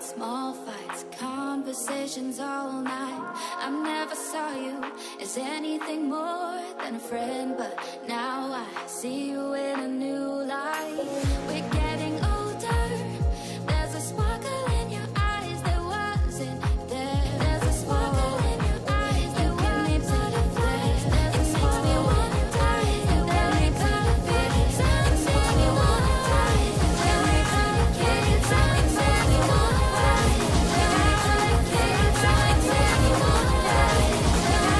small fights, conversations all night. I never saw you as anything more than a friend, but now I see you in a new light. We're getting older, there's a sparkle in your eyes that wasn't there. There's a sparkle in your eyes that wasn't there. It makes me wonder if there ain't gonna be some makes me wonder if there ain't gonna be some makes me wonder if there ain't gonna be some makes me wonder if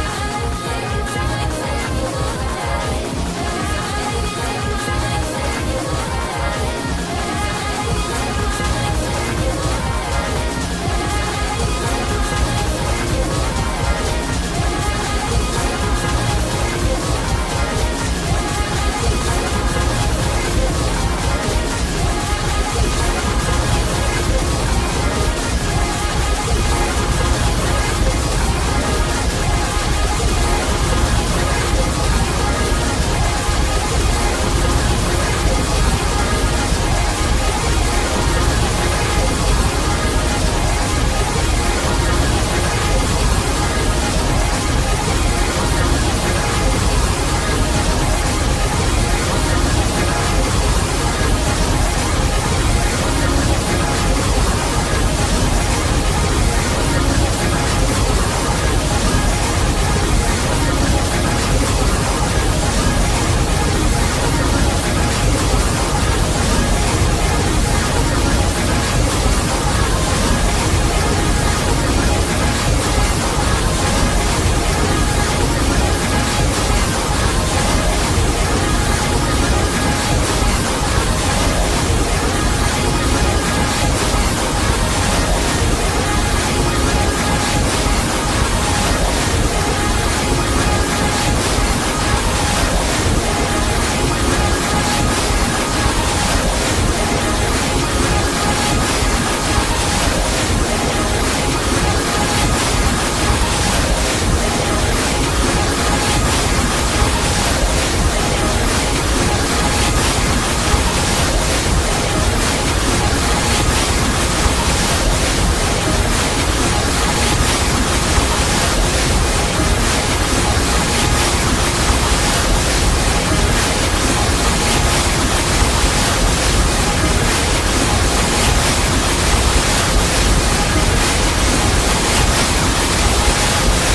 there ain't gonna be some makes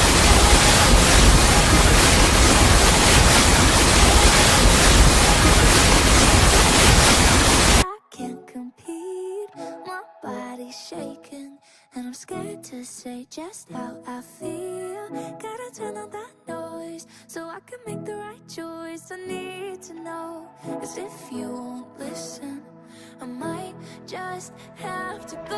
me to say just how I feel. Gotta turn on that noise so I can make the right choice. I need to know, as if you won't listen, I might just have to go.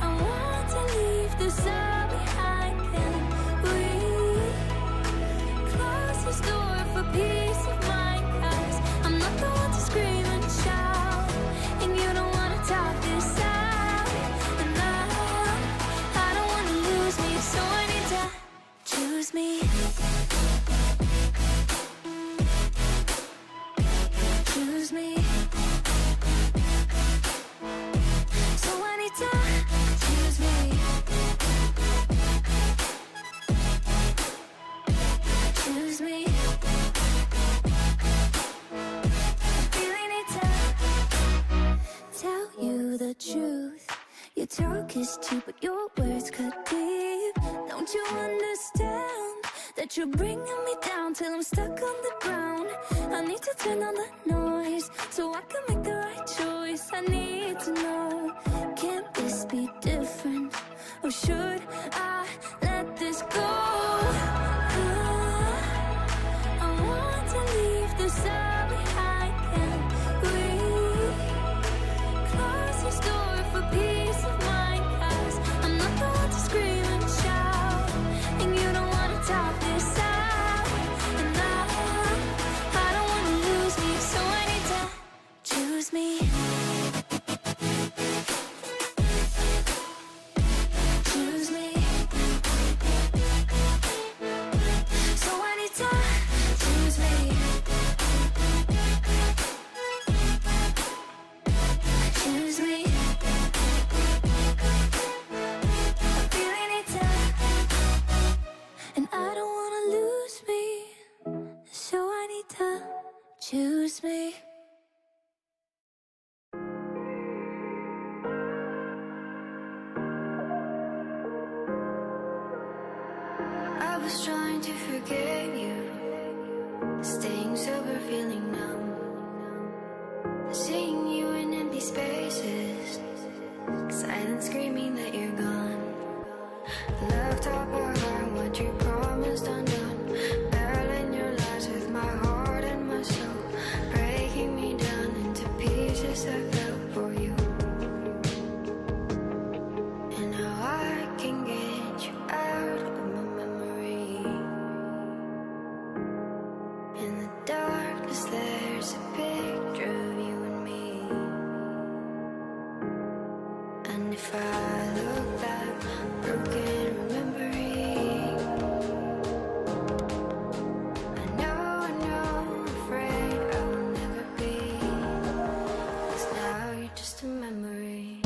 I want to leave this all behind. Can we close this door for peace of mind? 'Cause I'm not the one to scream and shout, and you don't wanna talk this out. And I don't wanna lose me, so I need to choose me. Choose me. So I need to choose me. Choose me. I really need to tell you the truth. Your talk is cheap, but your words cut deep. Don't you understand that you're bringing me down till I'm stuck on the ground? I need to turn on the noise so I can make the right choice. I need to know, can this be different, or should I let this go? I want to leave this all behind. Can we close this door for peace of mind? 'Cause I'm not the one to scream and shout, and you don't wanna talk this out. And I don't wanna lose me, so I need to choose me. Choose me. choose me. I was trying to forget you, staying sober, feeling numb, seeing you in empty spaces, silent screaming that you're gone. Love top or heart, what you promised undone, battling your lies with my heart and my soul, breaking me down into pieces I fell for you. And now I can get you out of my memory. In the darkness there's a picture of you and me. And if I look back, broken remembering, I know, afraid I will never be, 'cause now you're just a memory.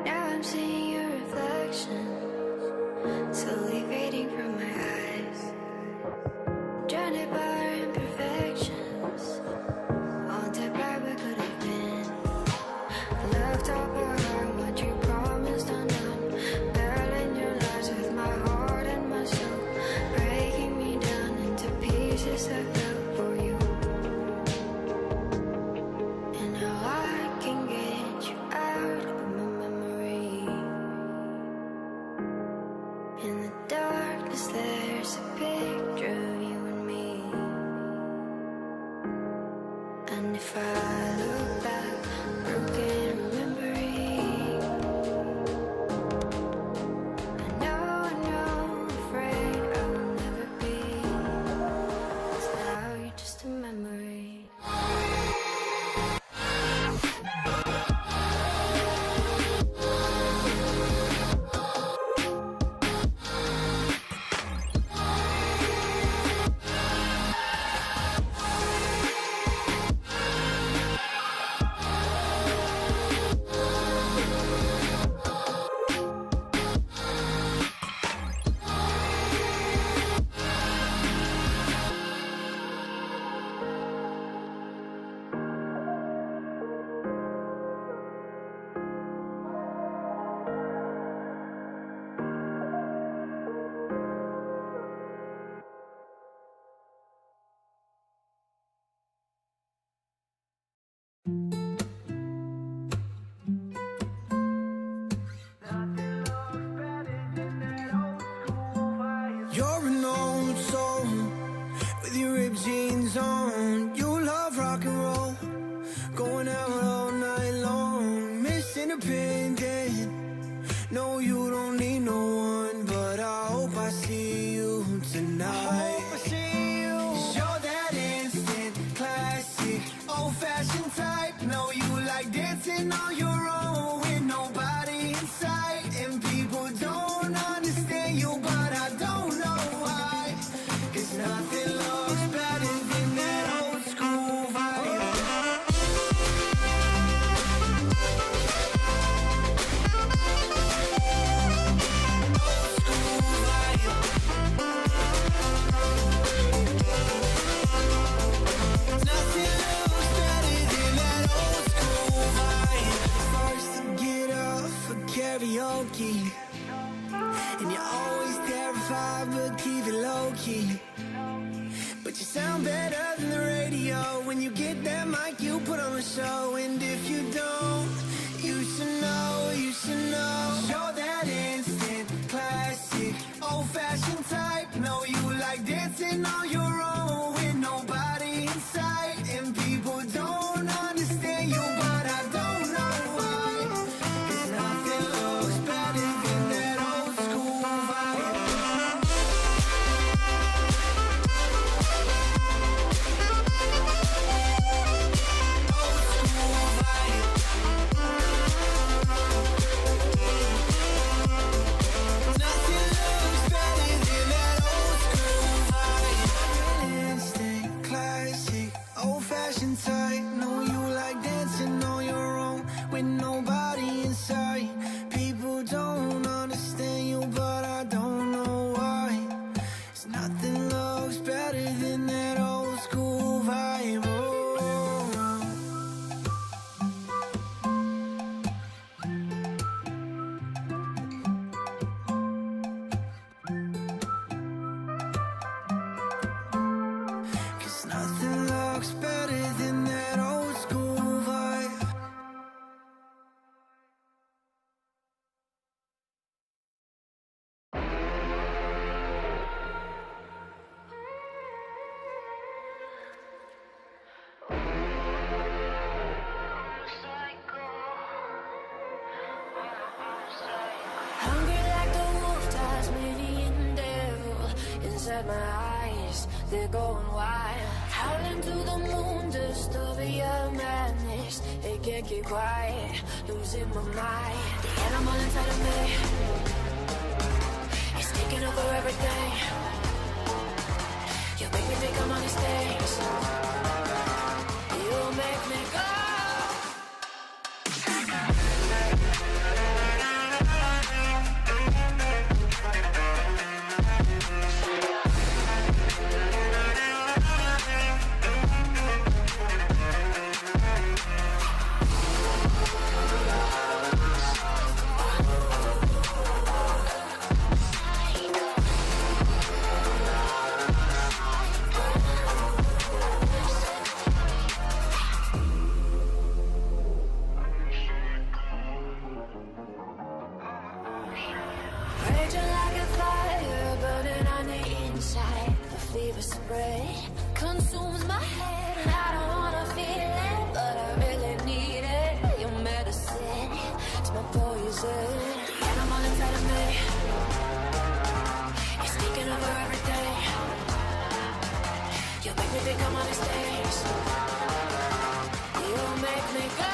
Now I'm seeing your reflection, slowly fading from my eyes, drowned by our imperfections, haunted by what could have been. Love top or heart, what you promised undone, battling your lies with my heart and my soul, breaking me down into pieces I fell for you. And now I can get you out of my memory. In the darkness there's a picture of you and me. And if I look back, broken remembering, I know, afraid I will never be, 'cause now you're just a memory. You're an old soul with your ripped jeans on. You love rock and roll, going out all night long. Miss Independent, no, you don't need no one, but I hope I see you tonight. You're that instant classic, old-fashioned type. No, you like dancing on your own with nobody in sight, and people don't understand you, but I don't know why. 'Cause nothing looks better than that old school vibe. Nothing looks better than that old school vibe. First to get up for karaoke, and you're always terrified but keep it low-key. But you sound better than the radio. When you get that mic, you put on a show. And if you don't, you should know, you should know. You're that instant classic, old-fashioned type. No, you like dancing on your own with nobody in sight, and people don't understand you, but I don't know why. 'Cause nothing looks better than that old school vibe. fashion type. Know you like dancing on your own with nobody inside. People don't understand you, but I don't know why. 'Cause nothing looks better than that old school vibe. Oh. Nothing looks better than that old school vibe. Hungry like the wolf, Tasmanian devil inside my eyes, they're going wild. Howling to the moon, disturbing your madness. They can't keep quiet, losing my mind. The animal inside of me is taking over everything. You make me think I'm on these things. You make me go. Raging like a fire, burning on the inside. The fever spread, consumes my head, and I don't wanna feel it, but I really need it. Your medicine, it's my poison. The animal inside of me is taking over everything. You make me think I'm on these things. You make me go.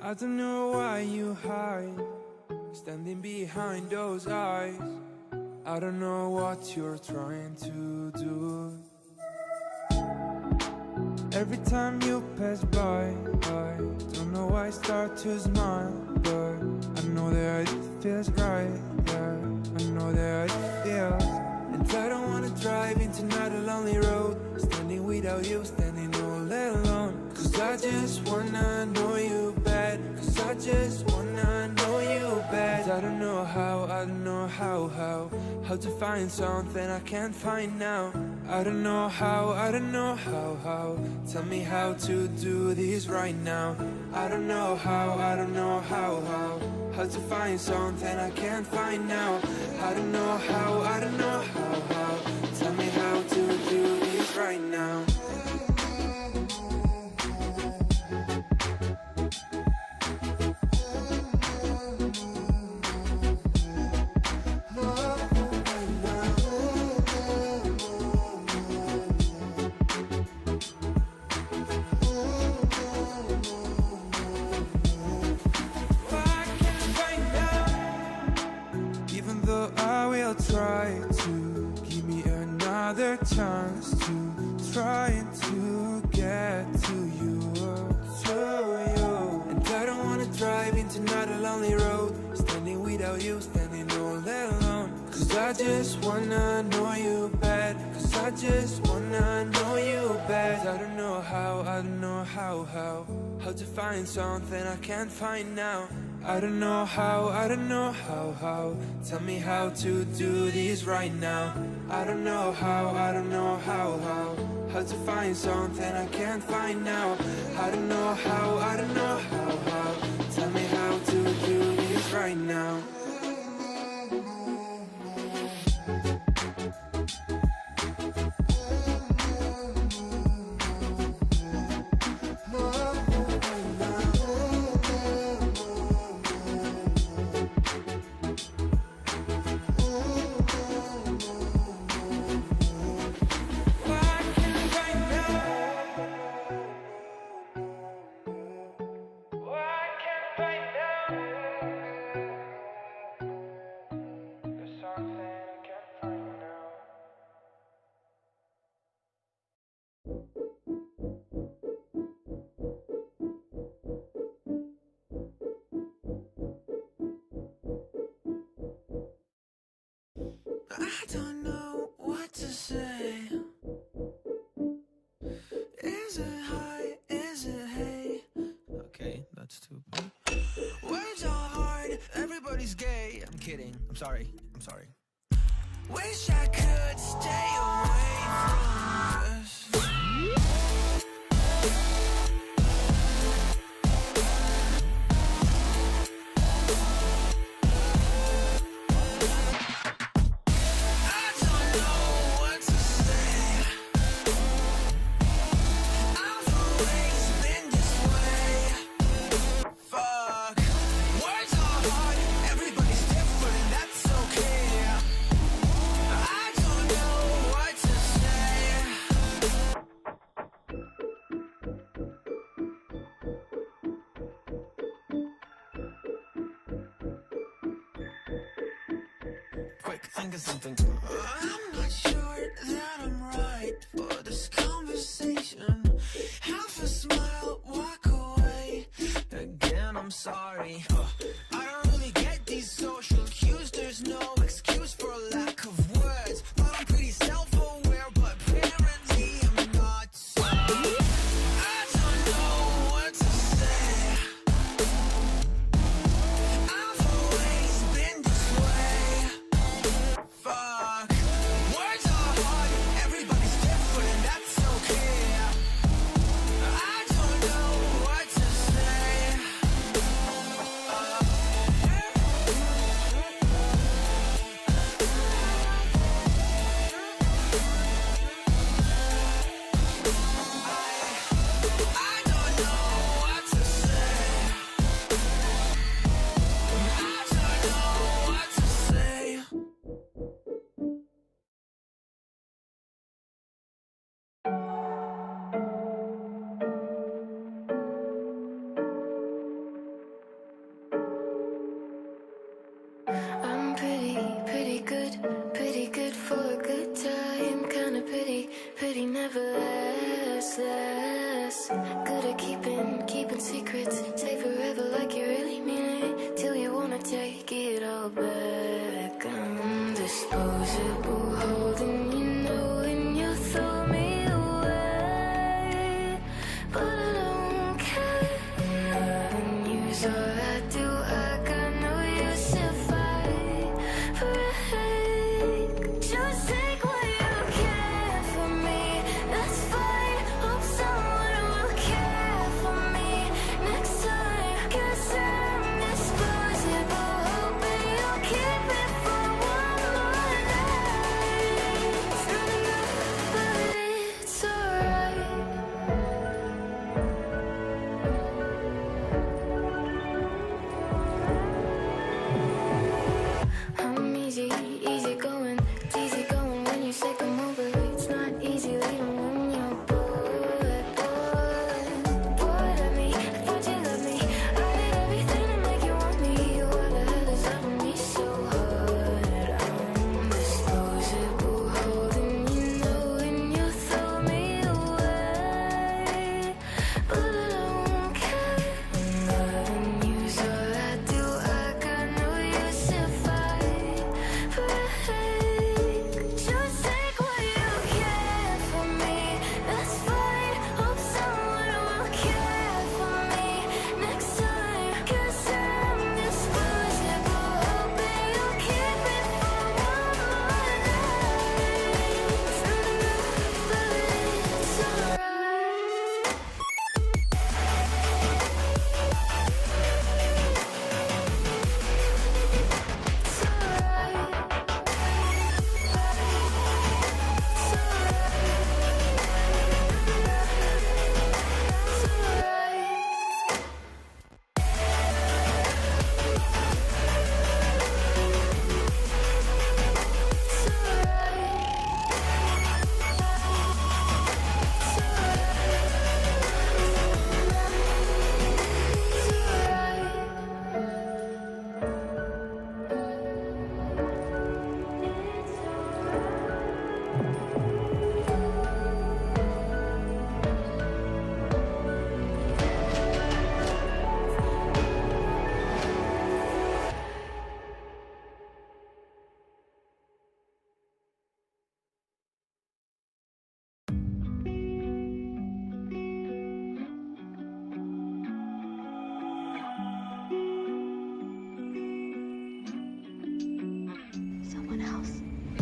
I don't know why you hide, standing behind those eyes. I don't know what you're trying to do. Every time you pass by, I don't know why I start to smile, but I know that it feels right, yeah, I know that it feels. And I don't wanna drive into another lonely road, standing without you, standing all alone. Cause I just wanna know you bad, cause I just wanna know you bad. I don't know how, I don't know how to find something I can't find now. I don't know how, I don't know how. Tell me how to do this right now. I don't know how, I don't know how to find something I can't find now. I don't know how, I don't know how. Tell me how to do this right now. Try to give me another chance to trying to get to you. And I don't wanna drive into another lonely road, standing without you, standing all alone. Cause I just wanna know you bad, cause I just wanna know you best. I don't know how, I don't know how to find something I can't find now. I don't know how, I don't know how. Tell me how to do this right now. I don't know how, I don't know how to find something I can't find now. I don't know how, I don't know how. Tell me how to do this right now. I don't know what to say. Is it hi? Is it hey? Okay, that's too bad. Words are hard, everybody's gay. I'm kidding. I'm sorry. Wish I could stay away from this. Quick, think of something. I'm not sure that I'm right for this conversation. Half a smile, walk away. Again, I'm sorry. I don't really get these social cues. There's no excuse for a lack of words. But I'm pretty self-aware, but apparently I'm not. So I don't know what to say. I've always been this way. Fuck. Words are hard, everybody's different, and that's okay. I don't know what to say. I don't know what to say. I don't know what to say. I'm pretty good for a good time. Kinda pretty never last. Good at keeping secrets. Say forever like you really mean it. Till you wanna take it all back. I'm disposable, holding you know when you throw me away. But I don't care. Nothing use all I do. I got no use if I break. Just take what you can from me. That's fine. Hope someone will care for me next time. 'Cause I'm disposable, hoping you'll keep it for one more night. It's not enough, but it's alright.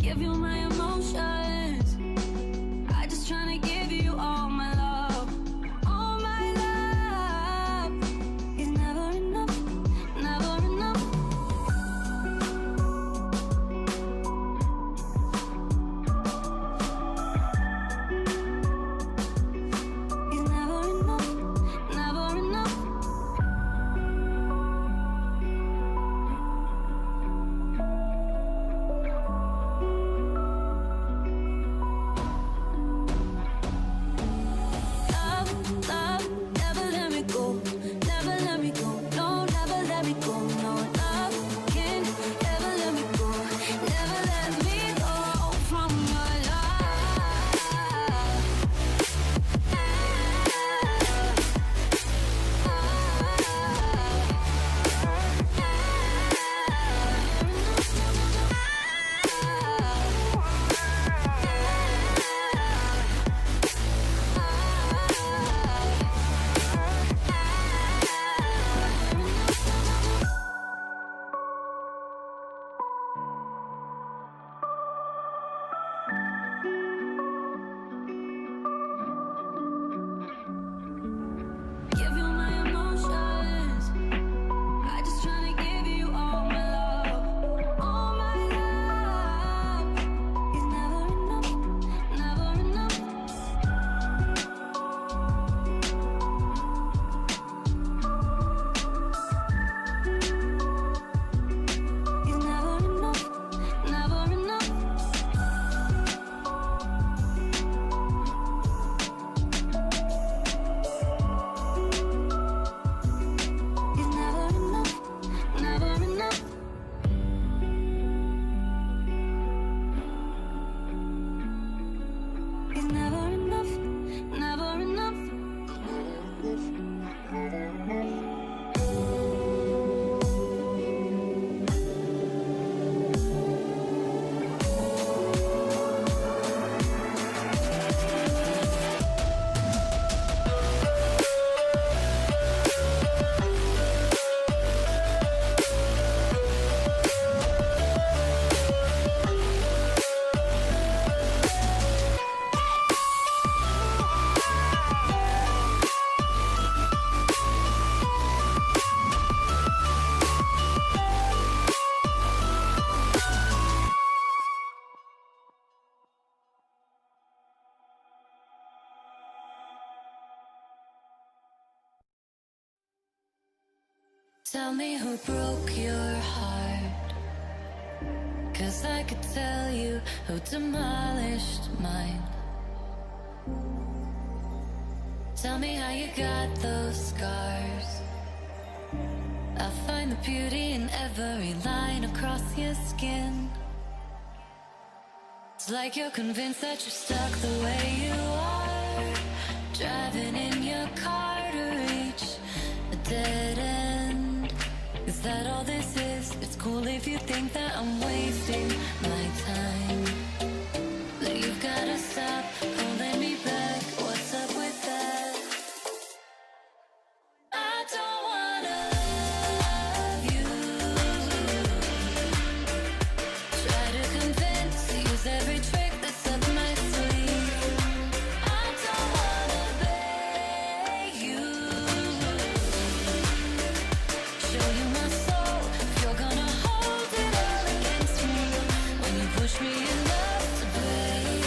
give you my emotions. I just tryna give you all my love. All my love is never enough, never enough. Is never enough, never enough. Love, love, never let me go, never let me go, no, never let me go, no. Love can't ever let me go, never let me go from your give you my emotions. I just tryna give you all my love. All my love is never enough, never enough. Is never enough, never enough. Is never enough, never enough. Is never enough, never enough. Tell me who broke your heart, 'cause I could tell you who demolished mine. Tell me how you got those scars. I'll find the beauty in every line across your skin. It's like you're convinced that you're stuck the way you are, driving in your car to reach a dead end. Is that all this is? It's cool if you think that I'm wasting my time, but you've gotta stop holding me back. What's up with that? I don't wanna love you. Try to convince, use every trick that's up my sleeve. I don't wanna beg you. Show you my soul, if you're gonna hold it all against me. When you push me enough to break,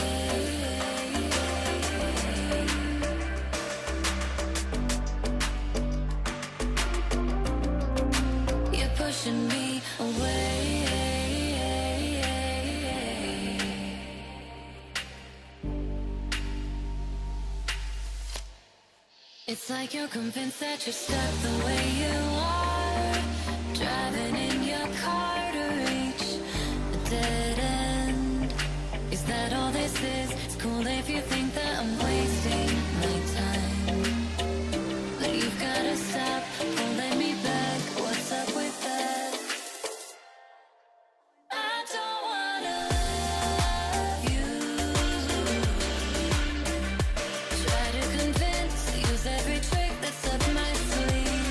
you're pushing me away. It's like you're convinced that you're stuck the way you are, driving in your car to reach a dead end. Is that all this is? It's cool if you think that I'm wasting my time, but you've gotta stop holding me back. What's up with that? I don't wanna love you. Try to convince, use every trick that's up my sleeve.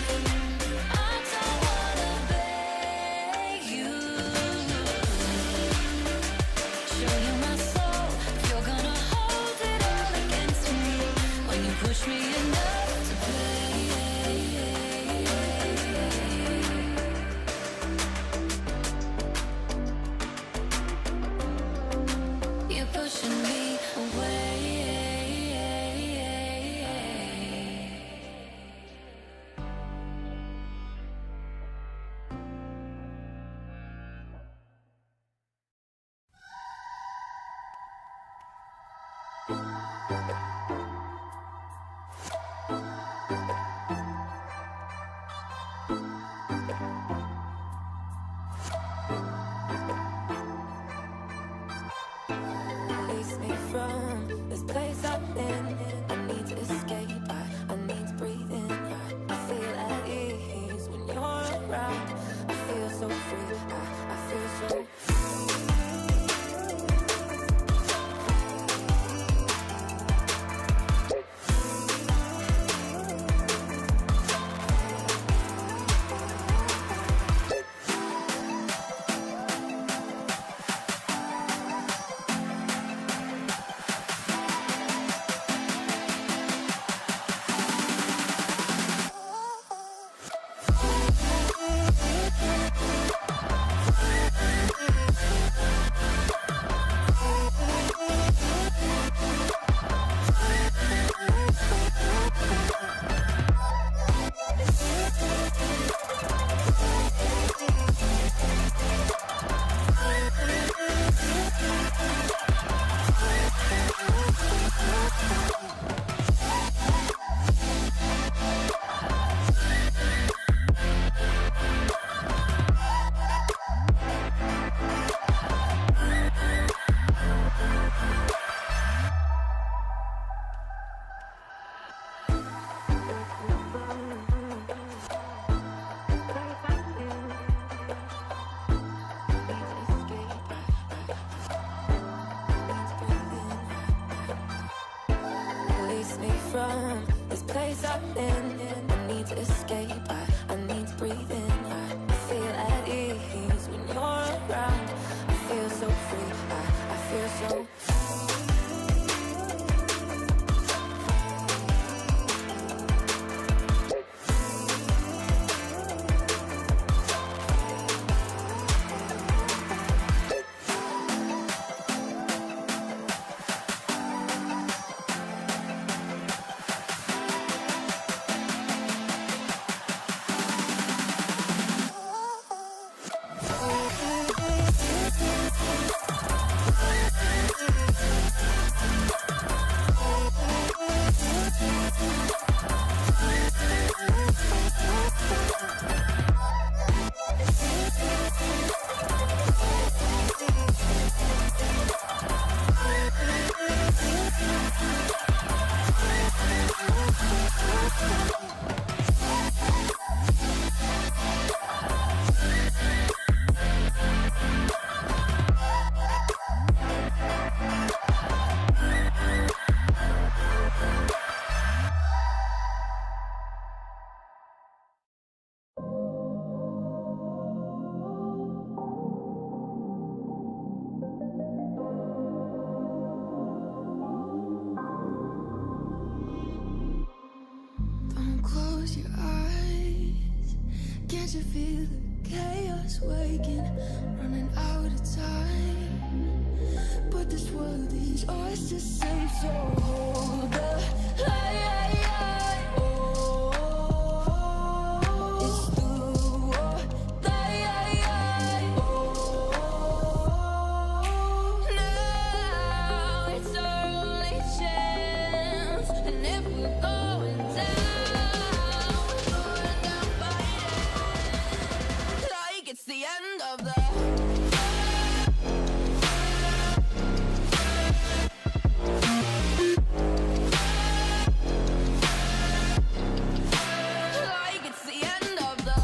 Can't you feel the chaos waking, running out of time? But this world is ours to save, so hold the light. Oh, it's do or die. Oh, now it's our only chance, and if we're going down, we're going down fighting, like it's the end of the. Like it's the end of the.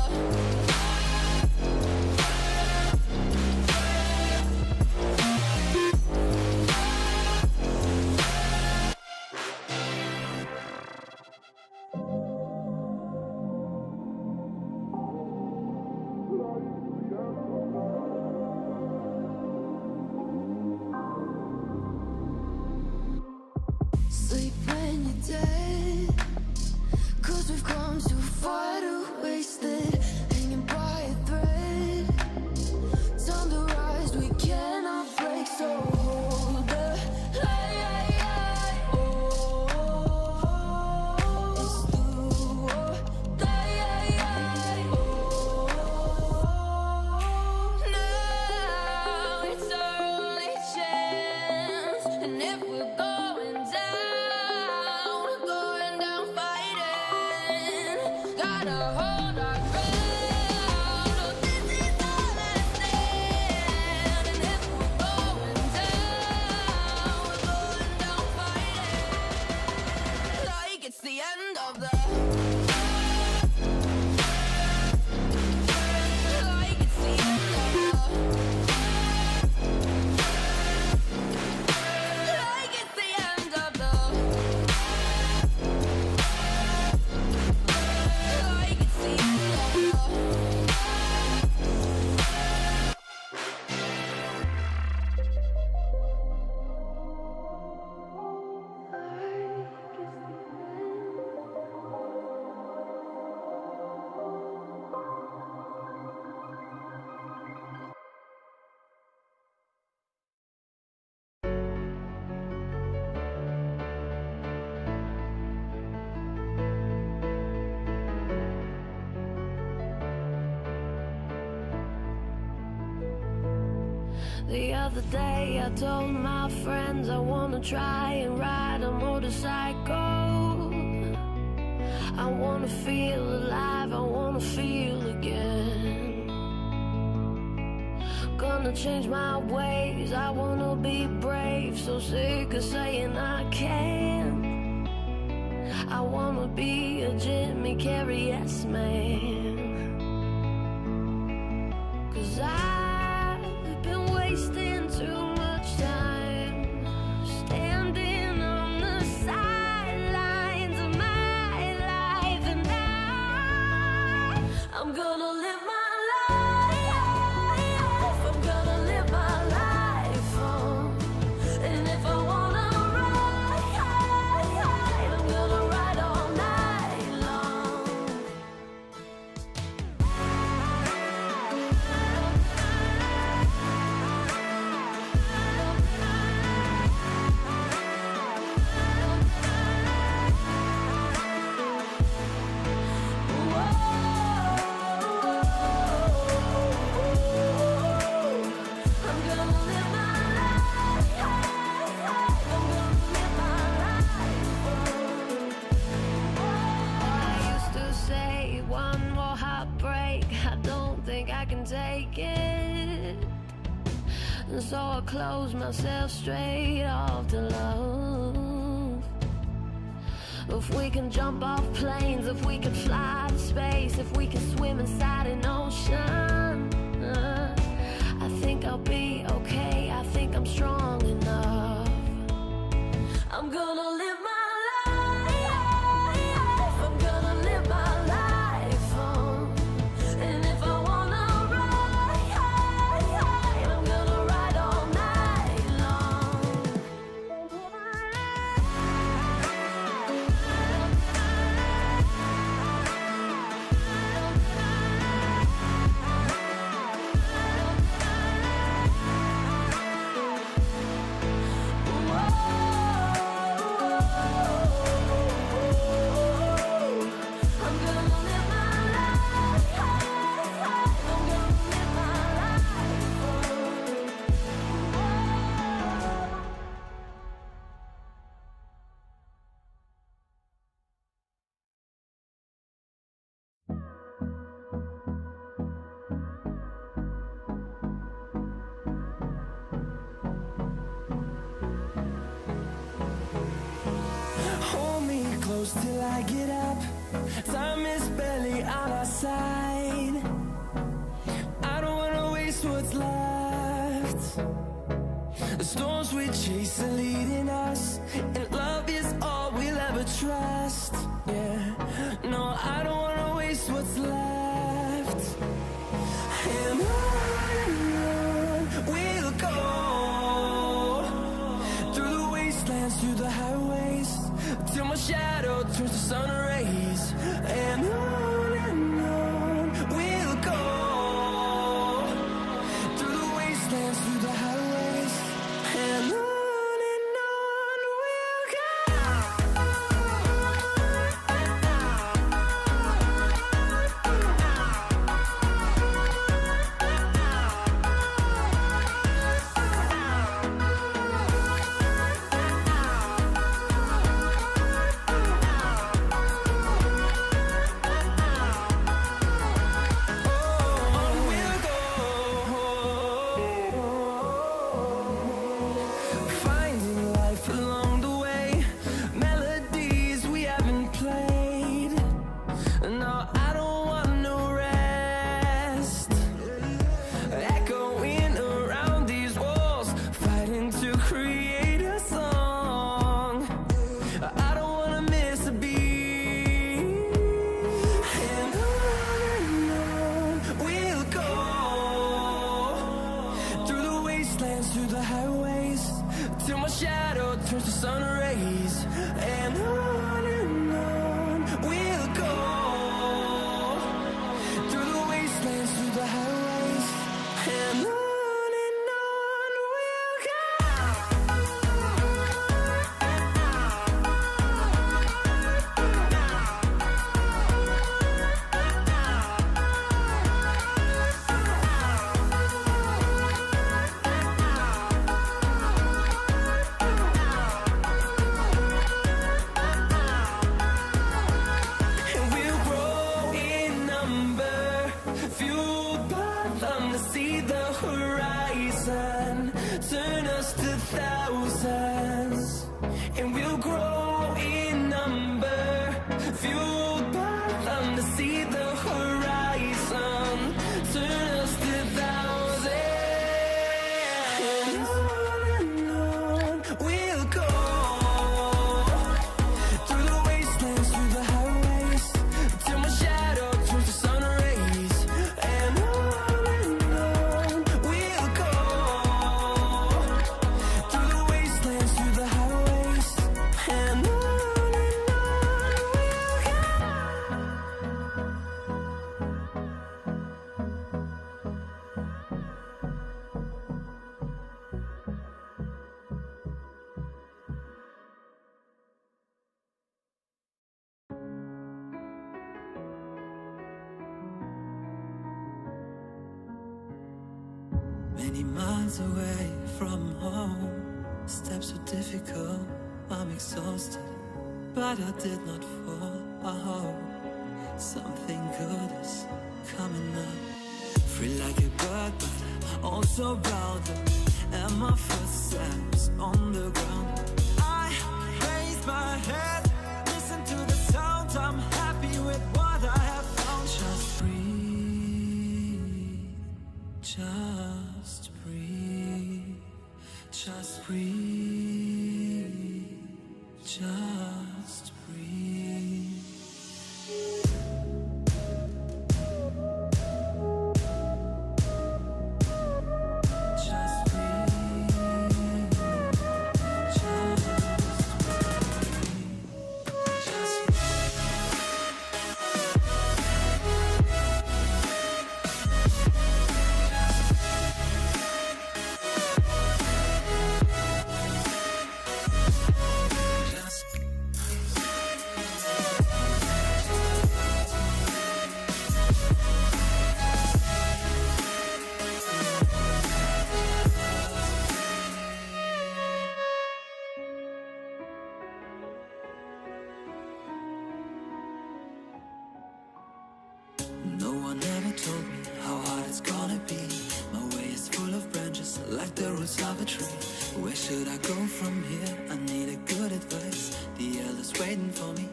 Sleep when you're dead, 'cause we've come too far to waste it, hanging by a thread. Time to rise, we cannot break, so hold the light. Oh, it's do or die. Oh, now it's our only chance, and if we're going down, we're going down fighting. Gotta hold our ground. Oh, this is our last stand, and if we're going down, we're going down fighting, like it's the end of the. Like it's the end of the. Like it's the end of the. Like it's the end of the. The other day I told my friends I wanna try and ride a motorcycle. I wanna feel alive, I wanna feel again. Gonna change my ways, I wanna be brave. So sick of saying I can't. I wanna be a Jimmy Carrey yes man. 'Cause I've been wasting too much time standing on the sidelines of my life, and I'm gonna live my life. I'm gonna live my life on. And if I wanna ride, I'm gonna ride all night long. I'm gonna live my life. I'm gonna live my life. I used to say one more heartbreak, I don't think I can take it. And so I closed myself straight off to love. If we can jump off planes, if we can fly to space, if we can swim inside an ocean, I think I'll be okay, I think I'm strong enough. I'm gonna live my life. I'm gonna live my life on. And if I wanna ride, I'm gonna ride all night long. close till I get up. Time is barely on our side. I don't wanna waste what's left. The storms we chase are leading us, and love is all we'll ever trust. Yeah, no, I don't wanna waste what's left. And on we'll go, through the wastelands, through the highways, till my shadow turns to sun rays. And on we'll go, through the wastelands, through the highways, and on we'll go. Finding life along the way, melodies we haven't played. No, I don't want no rest. Echoing around these walls, fighting to create a song. I don't wanna miss a beat. And on we'll go, through the wastelands, through the highways, till my shadow turns to sun rays. And on we'll go, through the wastelands, through the highways, and on we'll go. And we'll grow in number, fueled by them to see the horizon, turn us to thousands. And we'll grow in number, fueled by them to see the horizon, turn us to thousands. And on we'll go, through the wastelands, through the highways, till my shadow turns to sun rays. And on we'll go, through the wastelands, through the highways, and on we'll go. Many miles away from home, steps were difficult, I'm exhausted, but I did not fall. I hope something good is coming up. Free like a bird, but also bound up, and my footsteps on the ground. I raise my head, listen to the sound, I'm happy with what I have found. Just breathe, just breathe, just breathe, just breathe. Just breathe, just breathe, just No one ever told me how hard it's gonna be. My way is full of branches, like the roots of a tree. Where should I go from here? I need a good advice. The elders waiting for me,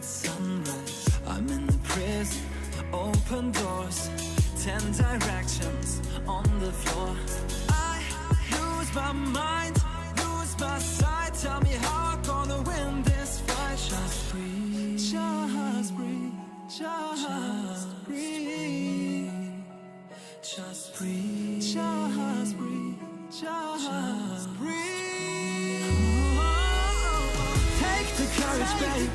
sunrise. I'm in the prison, open doors, 10 directions on the floor. I lose my mind, lose my sight. Tell me how I'm gonna win this fight. Just breathe, just breathe, just breathe, just breathe, just breathe, just breathe. Take the courage, babe.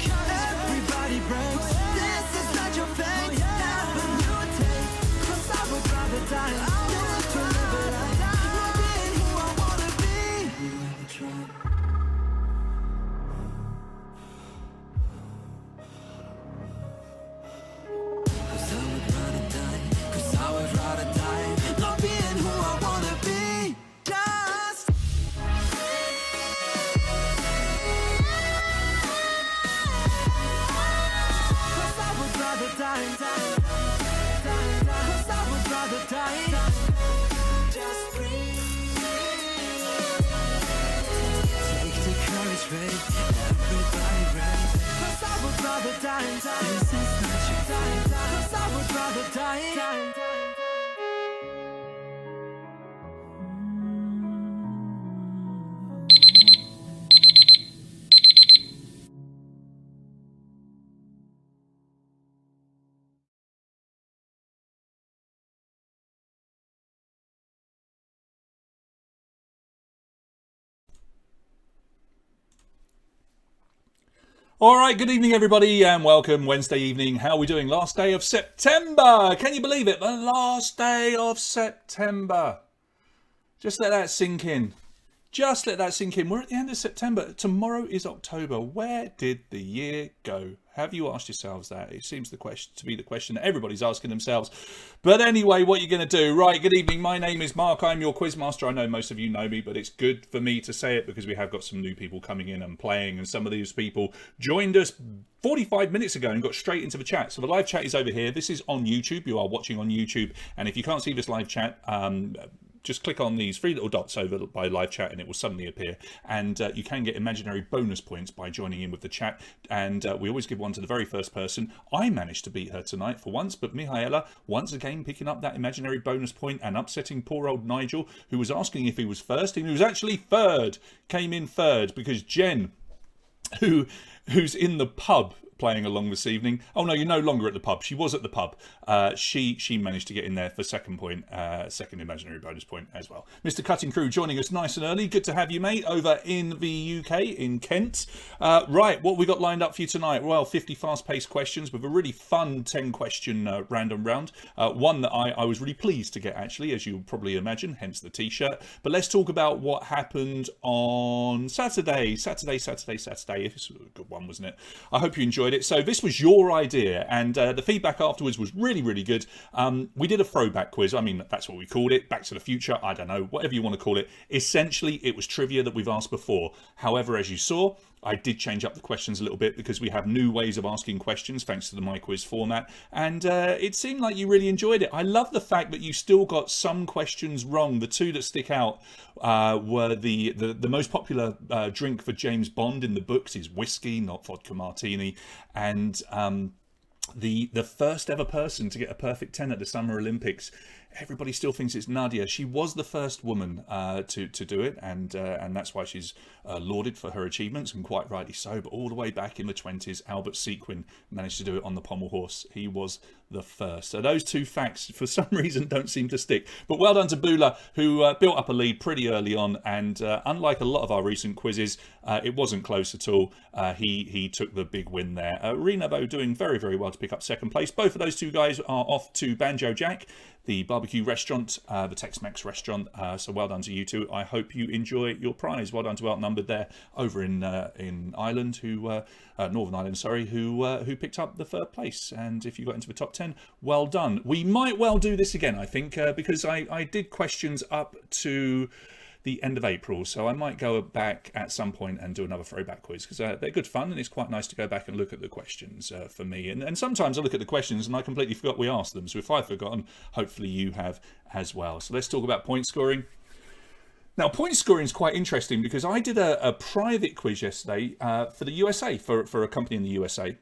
Everybody breaks. This is not your fate. Never you take. 'Cause I would rather die than to live it out. Not being who I wanna be. You ever tried? 'Cause I would rather die. 'Cause I would rather die. Not being who I wanna be. Just. Die, die, die, die. 'Cause I would rather die. Just breathe. Take the courage, babe. Everybody ready. 'Cause I would rather die. This is not your time. 'Cause I would rather die. All right, good evening, everybody, and welcome Wednesday evening. How are we doing? Last day of September. Can you believe it? The last day of September. Just let that sink in. Just let that sink in. We're at the end of September. Tomorrow is October. Where did the year go? Have you asked yourselves that? It seems to be the question that everybody's asking themselves. But anyway, what are you going to do? Right, good evening. My name is Mark. I'm your Quizmaster. I know most of you know me, but it's good for me to say it because we have got some new people coming in and playing, and some of these people joined us 45 minutes ago and got straight into the chat. So the live chat is over here. This is on YouTube. You are watching on YouTube. And if you can't see this live chat, just click on these three little dots over by live chat and it will suddenly appear. And you can get imaginary bonus points by joining in with the chat. And we always give one to the very first person. I managed to beat her tonight for once, but Mihaela once again picking up that imaginary bonus point and upsetting poor old Nigel, who was asking if he was first. And he was actually third, came in third, because Jen, who's in the pub playing along this evening. Oh no, you're no longer at the pub. She was at the pub. She managed to get in there for second imaginary bonus point as well. Mr. Cutting Crew joining us nice and early. Good to have you, mate, over in the UK, in Kent. Right, what we got lined up for you tonight? Well, 50 fast-paced questions with a really fun 10-question random round. One that I was really pleased to get, actually, as you'll probably imagine, hence the T-shirt. But let's talk about what happened on Saturday. Saturday. This was a good one, wasn't it? I hope you enjoyed it. So this was your idea, and the feedback afterwards was really, really good. We did a throwback quiz. I mean, that's what we called it. Back to the Future. I don't know, whatever you want to call it. Essentially, it was trivia that we've asked before. However, as you saw, I did change up the questions a little bit because we have new ways of asking questions thanks to the My Quiz format, and it seemed like you really enjoyed it. I love the fact that you still got some questions wrong. The two that stick out were the most popular drink for James Bond in the books is whiskey, not vodka martini, and the first ever person to get a perfect 10 at the Summer Olympics. Everybody still thinks it's Nadia. She was the first woman to do it, and that's why she's lauded for her achievements, and quite rightly so. But all the way back in the 20s, Albert Sequin managed to do it on the pommel horse. He was the first. So those two facts, for some reason, don't seem to stick. But well done to Bula, who built up a lead pretty early on, and unlike a lot of our recent quizzes, it wasn't close at all. He took the big win there. Rena, though, doing very, very well to pick up second place. Both of those two guys are off to Banjo Jack, the barbecue restaurant, the Tex-Mex restaurant. So well done to you two. I hope you enjoy your prize. Well done to Outnumbered there over in Ireland, Northern Ireland, sorry, who picked up the third place. And if you got into the top 10, well done. We might well do this again, I think, because I did questions up to the end of April, so I might go back at some point and do another throwback quiz, because they're good fun and it's quite nice to go back and look at the questions for me, and sometimes I look at the questions and I completely forgot we asked them, so if I've forgotten, hopefully you have as well. So let's talk about point scoring. Now, point scoring is quite interesting because I did a private quiz yesterday for the USA, for a company in the USA.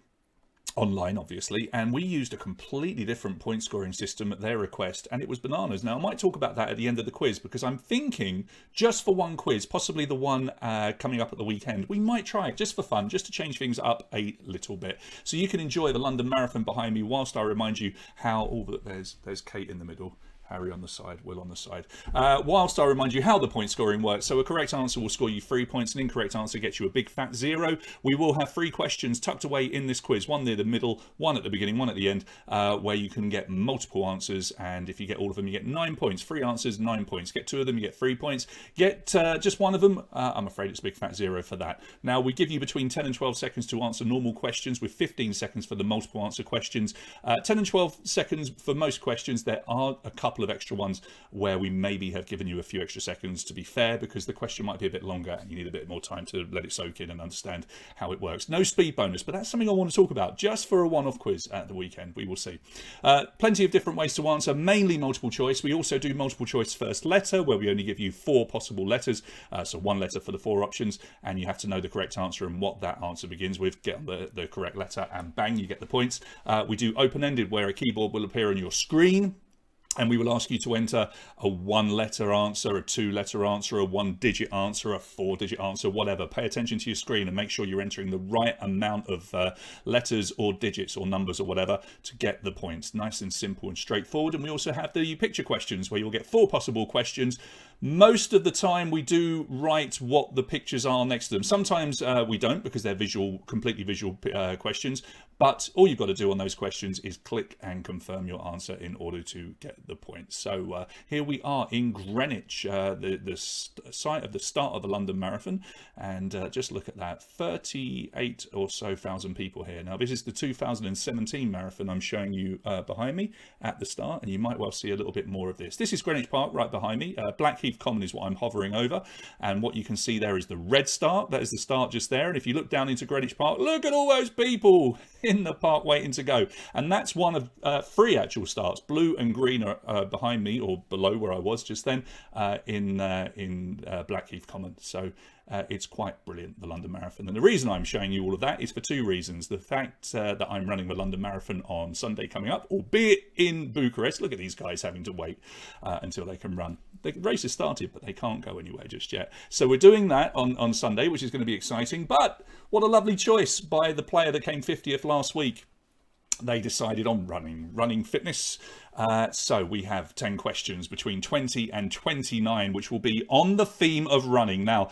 online, obviously, and we used a completely different point scoring system at their request, and it was bananas. Now, I might talk about that at the end of the quiz, because I'm thinking just for one quiz, possibly the one coming up at the weekend, we might try it just for fun, just to change things up a little bit, so you can enjoy the London Marathon behind me whilst I remind you how there's Kate in the middle, Harry on the side, Will on the side. Whilst I remind you how the point scoring works. So a correct answer will score you 3 points. An incorrect answer gets you a big fat 0. We will have 3 questions tucked away in this quiz. One near the middle, one at the beginning, one at the end, where you can get multiple answers. And if you get all of them, you get 9 points. 3 answers, 9 points. Get 2 of them, you get 3 points. Get just one of them, I'm afraid it's a big fat 0 for that. Now, we give you between 10 and 12 seconds to answer normal questions, with 15 seconds for the multiple answer questions. 10 and 12 seconds for most questions. There are a couple of extra ones where we maybe have given you a few extra seconds, to be fair, because the question might be a bit longer and you need a bit more time to let it soak in and understand how it works. No speed bonus, but that's something I want to talk about just for a one-off quiz at the weekend. We will see. Plenty of different ways to answer, mainly multiple choice. We also do multiple choice first letter, where we only give you 4 possible letters, so 1 letter for the 4 options, and you have to know the correct answer and what that answer begins with. Get the correct letter and bang, you get the points. We do open-ended, where a keyboard will appear on your screen, and we will ask you to enter a 1-letter answer, a 2-letter answer, a 1-digit answer, a 4-digit answer, whatever. Pay attention to your screen and make sure you're entering the right amount of letters or digits or numbers or whatever to get the points. Nice and simple and straightforward. And we also have the picture questions, where you'll get 4 possible questions. Most of the time we do write what the pictures are next to them. Sometimes we don't, because they're completely visual questions. But all you've got to do on those questions is click and confirm your answer in order to get the points. So here we are in Greenwich, the site of the start of the London Marathon, and just look at that, 38 or so thousand people here. Now, this is the 2017 marathon I'm showing you behind me at the start, and you might well see a little bit more of this. This is Greenwich Park right behind me. Blackheath Common is what I'm hovering over, and what you can see there is the red start. That is the start just there, and if you look down into Greenwich Park, look at all those people in the park waiting to go, and that's one of 3 actual starts. Blue and green are behind me, or below where I was just then, in Blackheath Common. So it's quite brilliant, the London Marathon. And the reason I'm showing you all of that is for 2 reasons. The fact that I'm running the London Marathon on Sunday coming up, albeit in Bucharest. Look at these guys having to wait until they can run. The race has started, but they can't go anywhere just yet. So we're doing that on Sunday, which is going to be exciting. But what a lovely choice by the player that came 50th last week. They decided on running fitness. So we have 10 questions between 20 and 29, which will be on the theme of running. Now,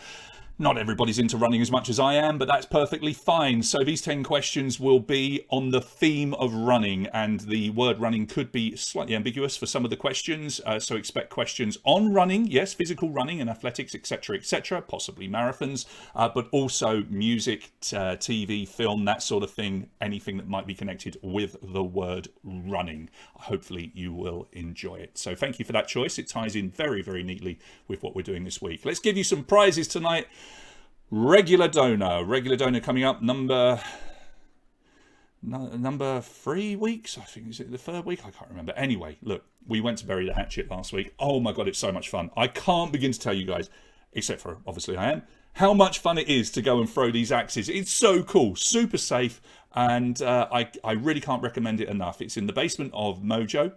not everybody's into running as much as I am, but that's perfectly fine. So these 10 questions will be on the theme of running, and the word running could be slightly ambiguous for some of the questions. So expect questions on running, yes, physical running and athletics, etc., possibly marathons, but also music, TV, film, that sort of thing, anything that might be connected with the word running. Hopefully you will enjoy it. So thank you for that choice. It ties in very, very neatly with what we're doing this week. Let's give you some prizes tonight. Regular donor coming up, number 3 weeks, I think. Is it the 3rd week? I can't remember. Anyway, look, we went to Bury the Hatchet last week. Oh my god, it's so much fun. I can't begin to tell you guys, except for obviously I am, how much fun it is to go and throw these axes. It's so cool, super safe, and I really can't recommend it enough. It's in the basement of Mojo.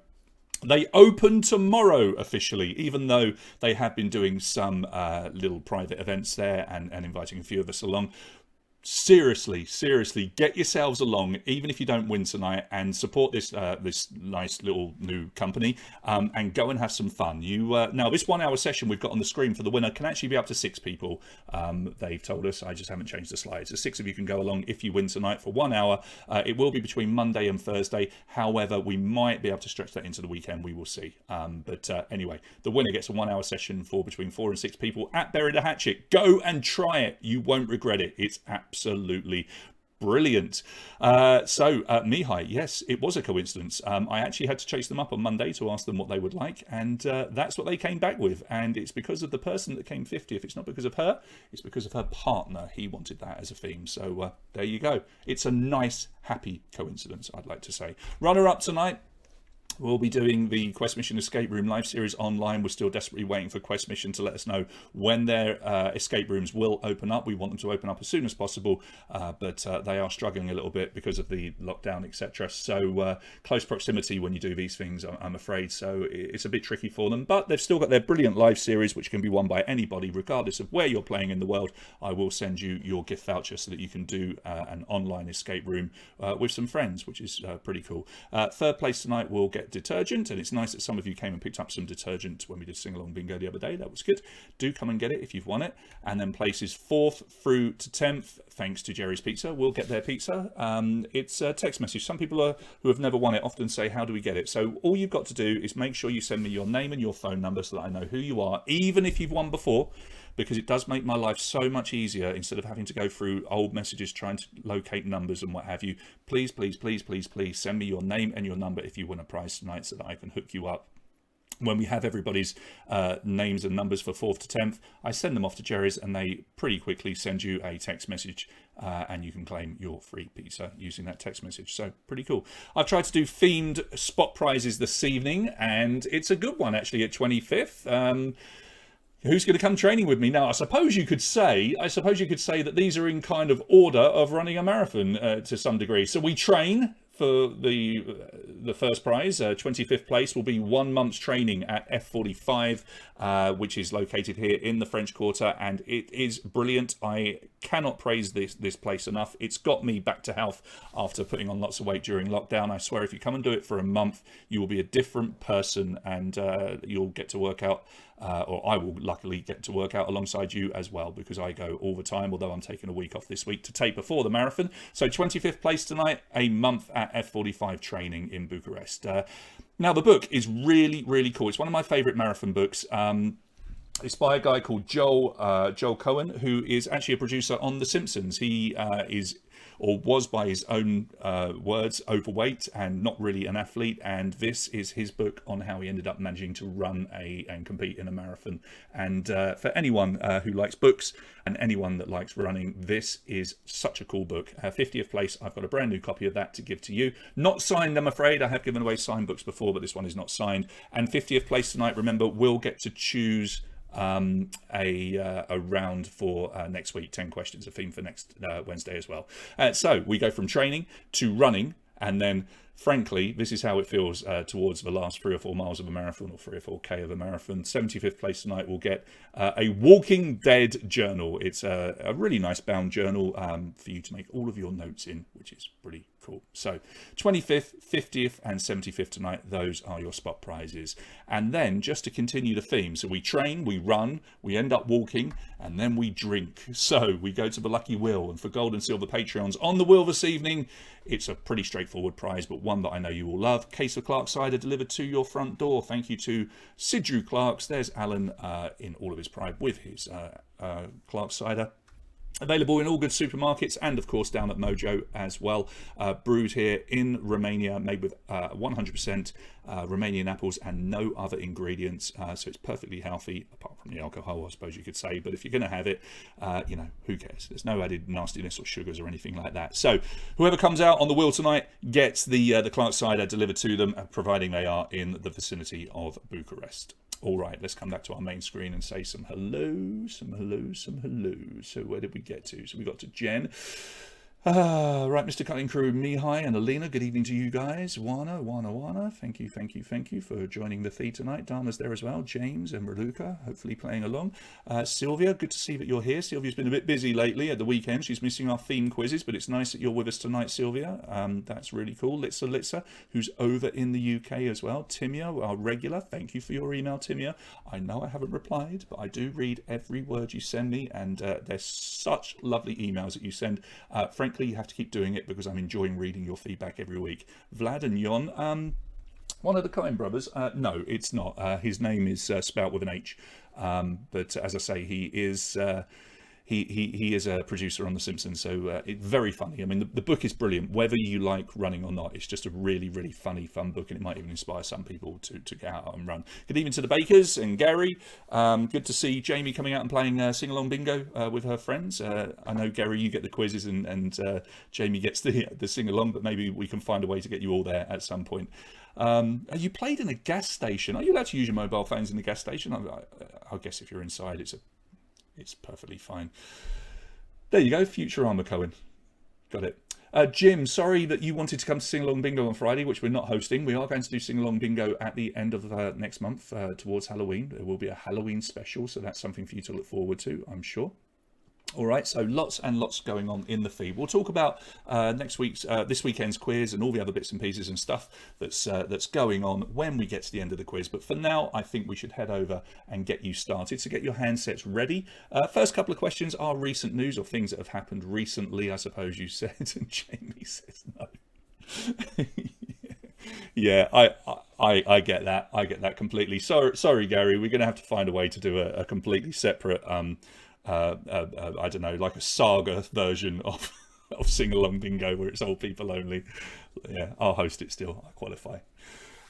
They open tomorrow officially, even though they have been doing some little private events there and inviting a few of us along. Seriously, get yourselves along, even if you don't win tonight, and support this this nice little new company, and go and have some fun. Now, this 1 hour session we've got on the screen for the winner can actually be up to 6 people. They've told us. I just haven't changed the slides. So 6 of you can go along if you win tonight for 1 hour. It will be between Monday and Thursday. However, we might be able to stretch that into the weekend. We will see. But anyway, the winner gets a 1 hour session for between 4 and 6 people at Bury the Hatchet. Go and try it. You won't regret it. It's absolutely brilliant. Mihai, yes, it was a coincidence. I actually had to chase them up on Monday to ask them what they would like, and that's what they came back with. And it's because of the person that came 50th. It's not because of her, it's because of her partner. He wanted that as a theme. So there you go. It's a nice, happy coincidence, I'd like to say. Runner-up tonight, We'll be doing the Quest Mission Escape Room live series online. We're still desperately waiting for Quest Mission to let us know when their escape rooms will open up. We want them to open up as soon as possible, but they are struggling a little bit because of the lockdown, etc. So close proximity when you do these things, I'm afraid. So it's a bit tricky for them, but they've still got their brilliant live series, which can be won by anybody, regardless of where you're playing in the world. I will send you your gift voucher so that you can do an online escape room with some friends, which is pretty cool. Third place tonight will get detergent, and it's nice that some of you came and picked up some detergent when we did sing along bingo the other day. That was good. Do come and get it if you've won it. And then places 4th through to 10th, thanks to Jerry's Pizza, will get their pizza. It's a text message. Some people who have never won it often say, how do we get it? So all you've got to do is make sure you send me your name and your phone number so that I know who you are, even if you've won before, because it does make my life so much easier instead of having to go through old messages trying to locate numbers and what have you. Please, please, please, please, please send me your name and your number if you win a prize tonight so that I can hook you up. When we have everybody's names and numbers for 4th to 10th, I send them off to Jerry's and they pretty quickly send you a text message and you can claim your free pizza using that text message. So pretty cool. I've tried to do themed spot prizes this evening and it's a good one actually at 25th. Who's going to come training with me now? I suppose you could say that these are in kind of order of running a marathon to some degree. So we train for the first prize. 25th place will be 1 month's training at F45, which is located here in the French Quarter, and it is brilliant. I cannot praise this place enough. It's got me back to health after putting on lots of weight during lockdown. I swear if you come and do it for a month, you will be a different person, and you'll get to work out, or I will luckily get to work out alongside you as well, because I go all the time, although I'm taking a week off this week to taper for the marathon. So 25th place tonight, a month at F45 training in Bucharest. Now the book is really, really cool. It's one of my favourite marathon books. It's by a guy called Joel Cohen, who is actually a producer on The Simpsons. He is, or was by his own words, overweight and not really an athlete, and this is his book on how he ended up managing to run and compete in a marathon. And for anyone who likes books and anyone that likes running, this is such a cool book. 50th place, I've got a brand new copy of that to give to you. Not signed, I'm afraid. I have given away signed books before, but this one is not signed. And 50th place tonight, remember, we'll get to choose a round for next week. 10 questions, a theme for next Wednesday as well. So we go from training to running, and then frankly this is how it feels towards the last 3 or 4 miles of a marathon, or 3 or 4k of a marathon. 75th place tonight will get a Walking Dead journal. It's a really nice bound journal for you to make all of your notes in, which is pretty cool. So 25th, 50th and 75th tonight, those are your spot prizes. And then just to continue the theme, so we train, we run, we end up walking, and then we drink. So we go to the lucky wheel, and for gold and silver Patreons on the wheel this evening, it's a pretty straightforward prize, but one that I know you will love. Case of Clark cider delivered to your front door. Thank you to Sidrew Clarks. There's Alan in all of his pride with his Clark cider. Available in all good supermarkets and of course down at Mojo as well. Brewed here in Romania, made with 100% Romanian apples and no other ingredients, so it's perfectly healthy apart from the alcohol, I suppose you could say. But if you're going to have it, you know, who cares? There's no added nastiness or sugars or anything like that. So whoever comes out on the wheel tonight gets the Clark cider delivered to them, providing they are in the vicinity of Bucharest. All right, let's come back to our main screen and say some hellos, some hellos, some hellos. So where did we get to? So we got to Jen. Right, Mr. Cutting Crew, Mihai and Alina, good evening to you guys. Wana, thank you for joining the feed tonight. Dana's there as well. James and Raluca, hopefully playing along. Sylvia, good to see that you're here. Sylvia's been a bit busy lately at the weekend. She's missing our theme quizzes, but it's nice that you're with us tonight, Sylvia. That's really cool. Litsa, who's over in the UK as well. Timia, our regular, thank you for your email, Timia. I know I haven't replied, but I do read every word you send me, and there's such lovely emails that you send. Frankly, you have to keep doing it because I'm enjoying reading your feedback every week. Vlad and Jon, one of the Coen brothers. No, it's not. His name is spelt with an H, but as I say, he he is a producer on The Simpsons, so it's very funny. I mean, the book is brilliant, whether you like running or not. It's just a really, really funny, fun book, and it might even inspire some people to get out and run. Good evening to the Bakers and Gary. Good to see Jamie coming out and playing sing-along bingo with her friends. I know, Gary, you get the quizzes and Jamie gets the sing-along, but maybe we can find a way to get you all there at some point. You played in a gas station. Are you allowed to use your mobile phones in the gas station? I guess if you're inside, it's perfectly fine. There you go, Futurama Cohen. Got it. Jim, sorry that you wanted to come to Sing Along Bingo on Friday, which we're not hosting. We are going to do Sing Along Bingo at the end of next month towards Halloween. There will be a Halloween special, so that's something for you to look forward to, I'm sure. All right, so lots and lots going on in the feed. We'll talk about this weekend's quiz and all the other bits and pieces and stuff that's going on when we get to the end of the quiz. But for now, I think we should head over and get you started. So get your handsets ready. First couple of questions are recent news or things that have happened recently, I suppose you said. And Jamie says no. Yeah, I get that. I get that completely. Sorry, Gary. We're going to have to find a way to do a completely separate I don't know, like a saga version of Sing Along Bingo where it's old people only. Yeah, I'll host it still. I qualify.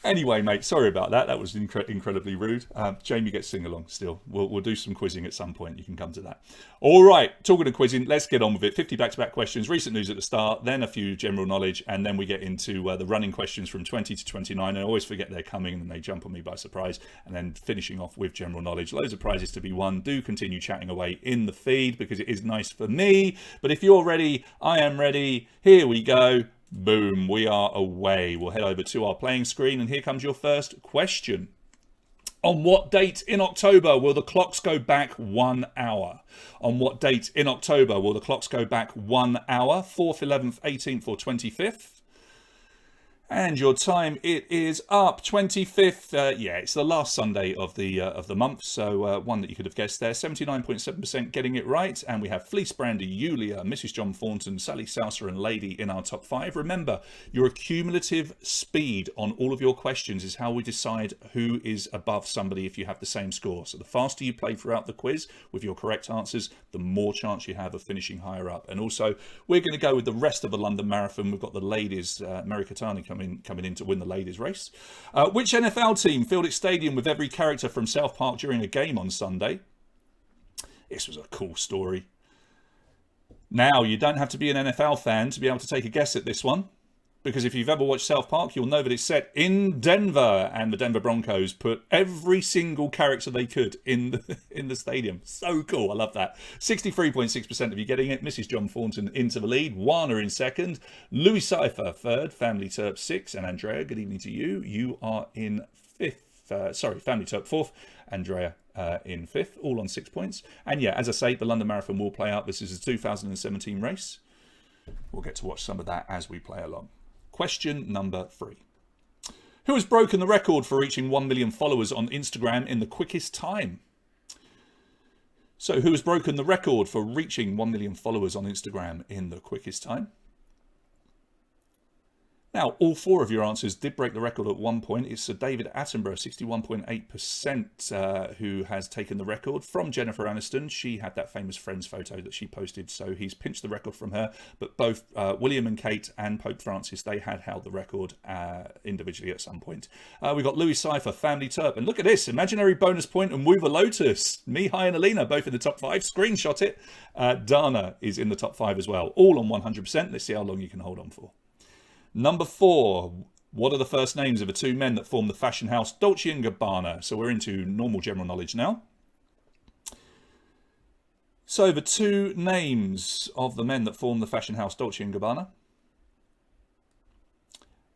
Anyway, mate, sorry about that. That was incredibly rude. Jamie gets sing along still. We'll do some quizzing at some point. You can come to that. All right, talking of quizzing, let's get on with it. 50 back-to-back questions, recent news at the start, then a few general knowledge, and then we get into the running questions from 20 to 29. I always forget they're coming and they jump on me by surprise, and then finishing off with general knowledge. Loads of prizes to be won. Do continue chatting away in the feed because it is nice for me. But if you're ready, I am ready. Here we go. Boom, we are away. We'll head over to our playing screen, and here comes your first question. On what date in October will the clocks go back 1 hour? On what date in October will the clocks go back 1 hour? 4th, 11th, 18th or 25th? And your time, it is up, 25th. Yeah, it's the last Sunday of the month, so one that you could have guessed there. 79.7% getting it right. And we have Fleece Brandy, Yulia, Mrs. John Thornton, Sally Souser and Lady in our top 5. Remember, your accumulative speed on all of your questions is how we decide who is above somebody if you have the same score. So the faster you play throughout the quiz with your correct answers, the more chance you have of finishing higher up. And also, we're going to go with the rest of the London Marathon. We've got the ladies, Mary Katani coming in to win the ladies race. Which NFL team filled its stadium with every character from South Park during a game on Sunday? This was a cool story. Now, you don't have to be an NFL fan to be able to take a guess at this one, because if you've ever watched South Park, you'll know that it's set in Denver, and the Denver Broncos put every single character they could in the stadium. So cool. I love that. 63.6% of you getting it. Mrs. John Thornton into the lead. Warner in second. Louis Cypher third. Family Terp 6. And Andrea, good evening to you. You are in fifth. Family Terp fourth. Andrea in fifth. All on 6 points. And yeah, as I say, the London Marathon will play out. This is a 2017 race. We'll get to watch some of that as we play along. Question number 3. Who has broken the record for reaching 1 million followers on Instagram in the quickest time? So who has broken the record for reaching 1 million followers on Instagram in the quickest time? Now, all 4 of your answers did break the record at one point. It's Sir David Attenborough, 61.8%, who has taken the record from Jennifer Aniston. She had that famous Friends photo that she posted, so he's pinched the record from her. But both William and Kate and Pope Francis, they had held the record individually at some point. We've got Louis Cypher, Family Terp, and look at this, imaginary bonus point and Move a Lotus. Mihai and Alina, both in the top 5. Screenshot it. Dana is in the top 5 as well, all on 100%. Let's see how long you can hold on for. Number 4, what are the first names of the 2 men that form the fashion house Dolce & Gabbana? So we're into normal general knowledge now. So the 2 names of the men that form the fashion house Dolce & Gabbana.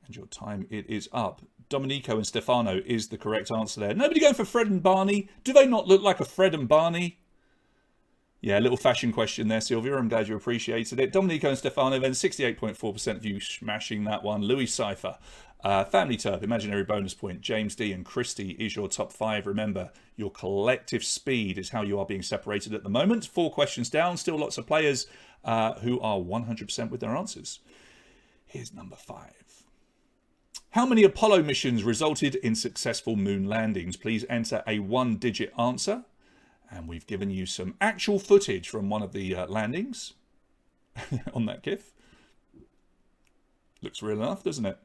And your time, it is up. Domenico and Stefano is the correct answer there. Nobody going for Fred and Barney? Do they not look like a Fred and Barney? Yeah, a little fashion question there, Sylvia. I'm glad you appreciated it. Domenico and Stefano, then 68.4% of you smashing that one. Louis Cypher, Family Terp, imaginary bonus point. James D and Christy is your top 5. Remember, your collective speed is how you are being separated at the moment. 4 questions down, still lots of players who are 100% with their answers. Here's number 5. How many Apollo missions resulted in successful moon landings? Please enter a 1-digit answer. And we've given you some actual footage from one of the landings on that GIF. Looks real enough, doesn't it?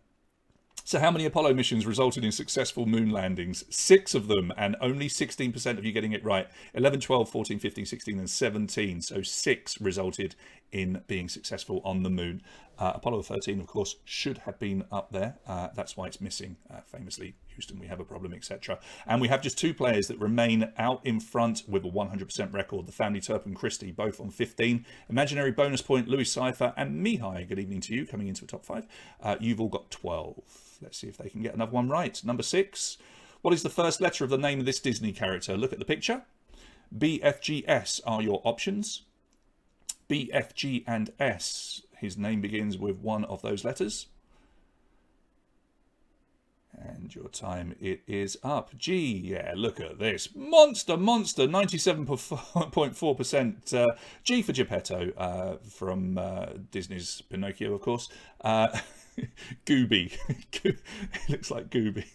So how many Apollo missions resulted in successful moon landings? 6 of them, and only 16% of you getting it right. 11, 12, 14, 15, 16 and 17. So 6 resulted in being successful on the moon. Apollo 13, of course, should have been up there. That's why it's missing. Famously, Houston, we have a problem, etc. And we have just 2 players that remain out in front with a 100% record. The family Turpin Christie, both on 15. Imaginary bonus point, Louis Cypher and Mihai. Good evening to you, coming into the top 5. You've all got 12. Let's see if they can get another one right. Number 6. What is the first letter of the name of this Disney character? Look at the picture. B, F, G, S are your options. B, F, G and S. His name begins with one of those letters. And your time, it is up. G, yeah, look at this. Monster, 97.4%. G for Geppetto, from Disney's Pinocchio, of course. Gooby. It looks like Gooby.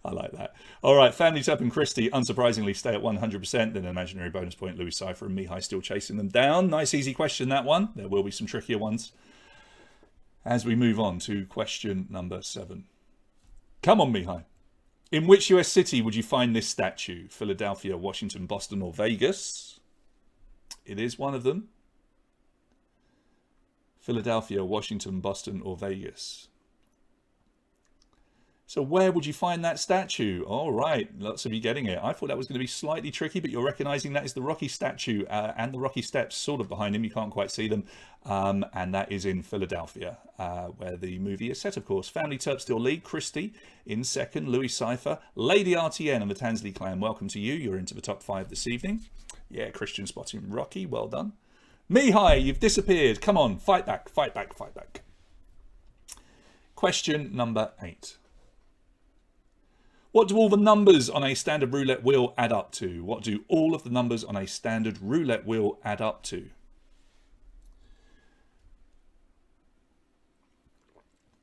I like that. All right, Family Turpin Christie, unsurprisingly, stay at 100%. Then an imaginary bonus point, Louis Cypher and Mihai still chasing them down. Nice, easy question, that one. There will be some trickier ones as we move on to question number 7. Come on, Mihai. In which US city would you find this statue? Philadelphia, Washington, Boston, or Vegas? It is one of them. Philadelphia, Washington, Boston, or Vegas. So where would you find that statue? All right, lots of you getting it. I thought that was going to be slightly tricky, but you're recognizing that is the Rocky statue and the Rocky steps sort of behind him. You can't quite see them. And that is in Philadelphia, where the movie is set, of course. Family Terp still lead. Christie in second. Louis Cypher. Lady RTN and the Tansley clan. Welcome to you. You're into the top 5 this evening. Yeah, Christian spotting Rocky. Well done. Mihai, you've disappeared. Come on, fight back, fight back, fight back. Question number 8. What do all the numbers on a standard roulette wheel add up to? What do all of the numbers on a standard roulette wheel add up to?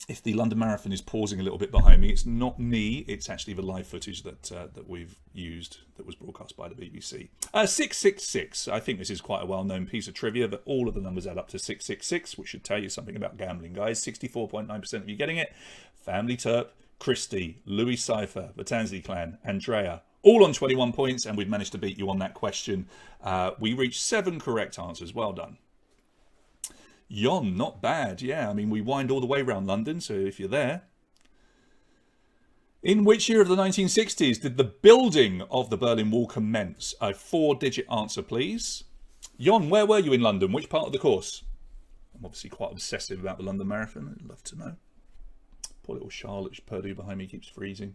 If the London Marathon is pausing a little bit behind me, it's not me. It's actually the live footage that we've used that was broadcast by the BBC. 666. I think this is quite a well-known piece of trivia, but all of the numbers add up to 666, which should tell you something about gambling, guys. 64.9% of you getting it. Family Terp, Christie, Louis Cypher, the Tansley clan, Andrea, all on 21 points, and we've managed to beat you on that question. We reached 7 correct answers. Well done. Yon, not bad. Yeah, I mean, we wind all the way around London, so if you're there. In which year of the 1960s did the building of the Berlin Wall commence? A 4-digit answer, please. Yon, where were you in London? Which part of the course? I'm obviously quite obsessive about the London Marathon. I'd love to know. Poor little Charlotte Purdue behind me keeps freezing.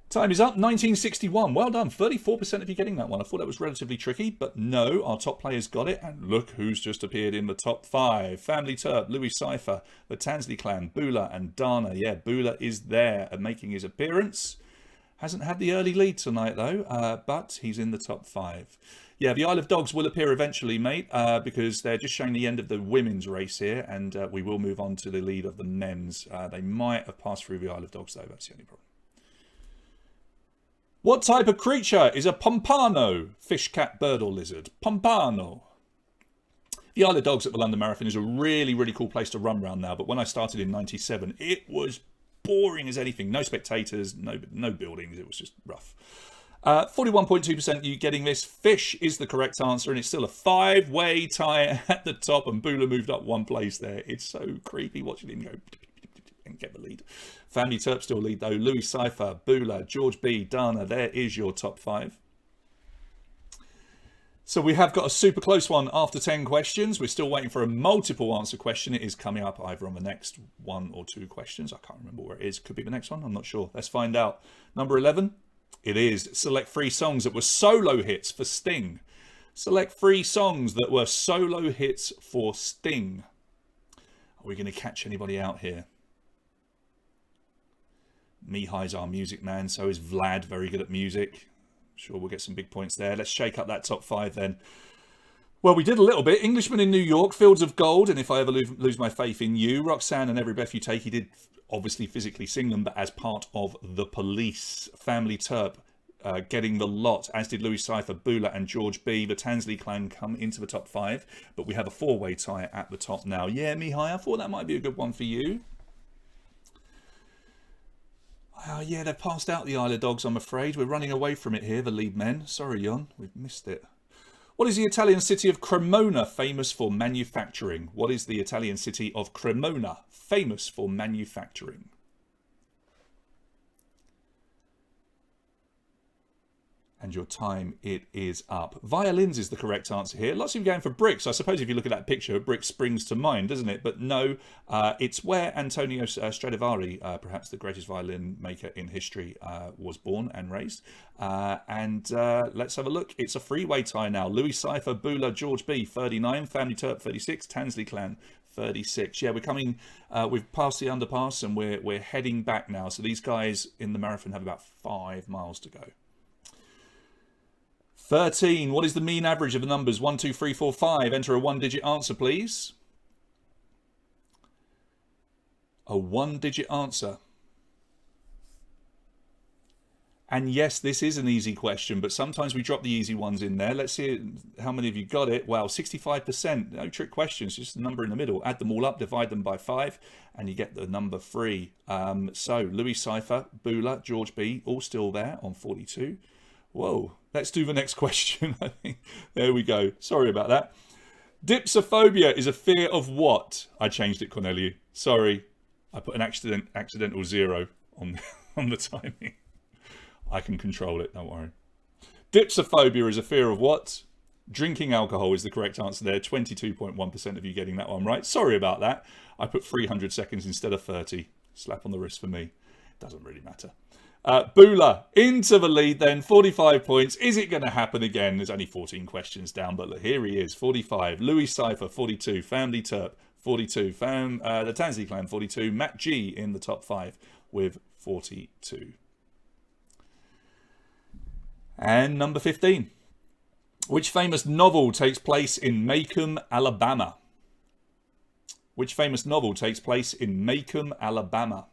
Time is up. 1961. Well done. 34% of you getting that one. I thought that was relatively tricky, but no, our top players got it. And look who's just appeared in the top 5. Family Terp, Louis Cypher, the Tansley clan, Bula and Dana. Yeah, Bula is there and making his appearance. Hasn't had the early lead tonight, though, but he's in the top 5. Yeah, the Isle of Dogs will appear eventually, mate, because they're just showing the end of the women's race here, and we will move on to the lead of the men's. They might have passed through the Isle of Dogs, though. That's the only problem. What type of creature is a pompano? Fish, cat, bird, or lizard? Pompano. The Isle of Dogs at the London Marathon is a really, really cool place to run around now, but when I started in 97, it was boring as anything. No spectators, no buildings. It was just rough. 41.2% you getting this. Fish is the correct answer, and it's still a 5-way tie at the top, and Bula moved up 1 place there. It's so creepy watching him go and get the lead. Family Terp still lead, though. Louis Cypher, Bula, George B, Dana. There is your top 5. So we have got a super close one after 10 questions. We're still waiting for a multiple answer question. It is coming up either on the next 1 or 2 questions. I can't remember where it is. Could be the next one. I'm not sure. Let's find out. Number 11. It is. Select 3 songs that were solo hits for Sting. Select 3 songs that were solo hits for Sting. Are we going to catch anybody out here? Mihai's our music man. So is Vlad. Very good at music. Sure, we'll get some big points there. Let's shake up that top 5 then. Well, we did a little bit. Englishman in New York, Fields of Gold, and If I Ever Lose My Faith in You. Roxanne and Every Breath You Take. He did obviously physically sing them, but as part of The Police. Family Terp, getting the lot, as did Louis Cypher, Bula and George B. The Tansley clan come into the top 5, but we have a 4-way tie at the top now. Yeah, Mihai, I thought that might be a good one for you. Oh, yeah, they've passed out the Isle of Dogs, I'm afraid. We're running away from it here, the lead men. Sorry, Jon, we've missed it. What is the Italian city of Cremona famous for manufacturing? What is the Italian city of Cremona famous for manufacturing? And your time, it is up. Violins is the correct answer here. Lots of you going for bricks. I suppose if you look at that picture, a brick springs to mind, doesn't it? But no, it's where Antonio Stradivari, perhaps the greatest violin maker in history, was born and raised. Let's have a look. It's a 3-way tie now. Louis Cypher, Bula, George B, 39. Family Turp, 36. Tansley clan, 36. Yeah, we're coming, we've passed the underpass and we're heading back now. So these guys in the marathon have about 5 miles to go. 13. What is the mean average of the numbers 1, 2, 3, 4, 5? Enter a 1-digit answer, please. A 1-digit answer. And yes, this is an easy question, but sometimes we drop the easy ones in there. Let's see how many of you got it. Wow, 65%. No trick questions, just a number in the middle. Add them all up, divide them by 5, and you get the number 3. So, Louis Cypher, Bula, George B, all still there on 42. Whoa, let's do the next question. I think there we go. Sorry about that. Dipsophobia is a fear of what? I changed it, Cornelia. Sorry, I put an accidental 0 on the timing. I can control it, don't worry. Dipsophobia is a fear of what? Drinking alcohol is the correct answer there. 22.1% of you getting that one right. Sorry about that. I put 300 seconds instead of 30. Slap on the wrist for me. Doesn't really matter. Bula into the lead then, 45 points. Is it going to happen again? There's only 14 questions down, but look, here he is, 45. Louis Cypher, 42. Family Turp, 42. The Tansley clan, 42. Matt G in the top 5 with 42. And number 15. Which famous novel takes place in Macomb, Alabama? Which famous novel takes place in Macomb, Alabama?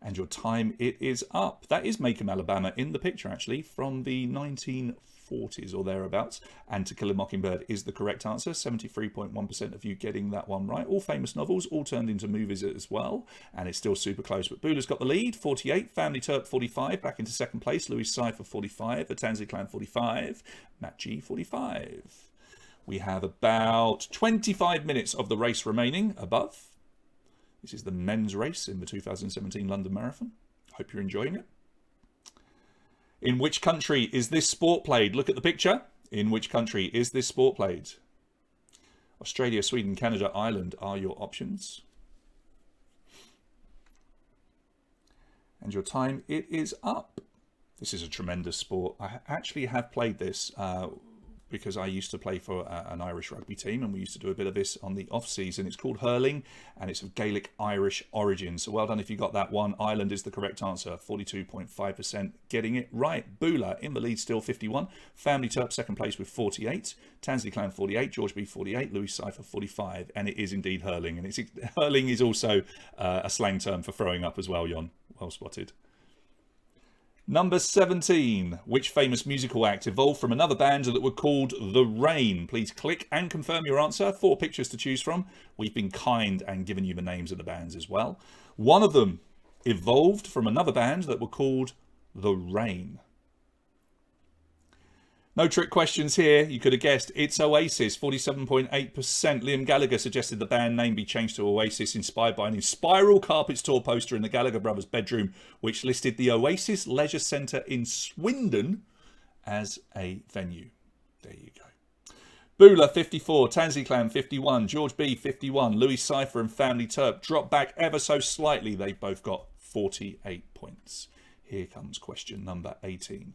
And your time, it is up. That is Macomb, Alabama in the picture, actually, from the 1940s or thereabouts. And To Kill a Mockingbird is the correct answer. 73.1% of you getting that one right. All famous novels, all turned into movies as well. And it's still super close. But Bula's got the lead, 48. Family Turp, 45. Back into second place. Louis Cypher, 45. The Tansley clan, 45. Matt G, 45. We have about 25 minutes of the race remaining above. This is the men's race in the 2017 London Marathon. Hope you're enjoying it. In which country is this sport played? Look at the picture. In which country is this sport played? Australia, Sweden, Canada, Ireland are your options. And your time, it is up. This is a tremendous sport. I actually have played this because I used to play for an Irish rugby team, and we used to do a bit of this on the off season. It's called hurling, and it's of Gaelic Irish origin. So well done if you got that one. Ireland is the correct answer, 42.5% getting it right. Bula in the lead still, 51. Family Turp second place with 48. Tansley clan 48. George B 48. Louis Cypher 45. And it is indeed hurling, and hurling is also a slang term for throwing up as well, Jon. Well spotted. Number 17. Which famous musical act evolved from another band that were called The Rain? Please click and confirm your answer. 4 pictures to choose from. We've been kind and given you the names of the bands as well. One of them evolved from another band that were called The Rain. No trick questions here. You could have guessed. It's Oasis, 47.8%. Liam Gallagher suggested the band name be changed to Oasis, inspired by an Spiral Carpets tour poster in the Gallagher brothers' bedroom, which listed the Oasis Leisure Centre in Swindon as a venue. There you go. Bula, 54. Tansley clan, 51. George B, 51. Louis Cypher and Family Turp drop back ever so slightly. They've both got 48 points. Here comes question number 18.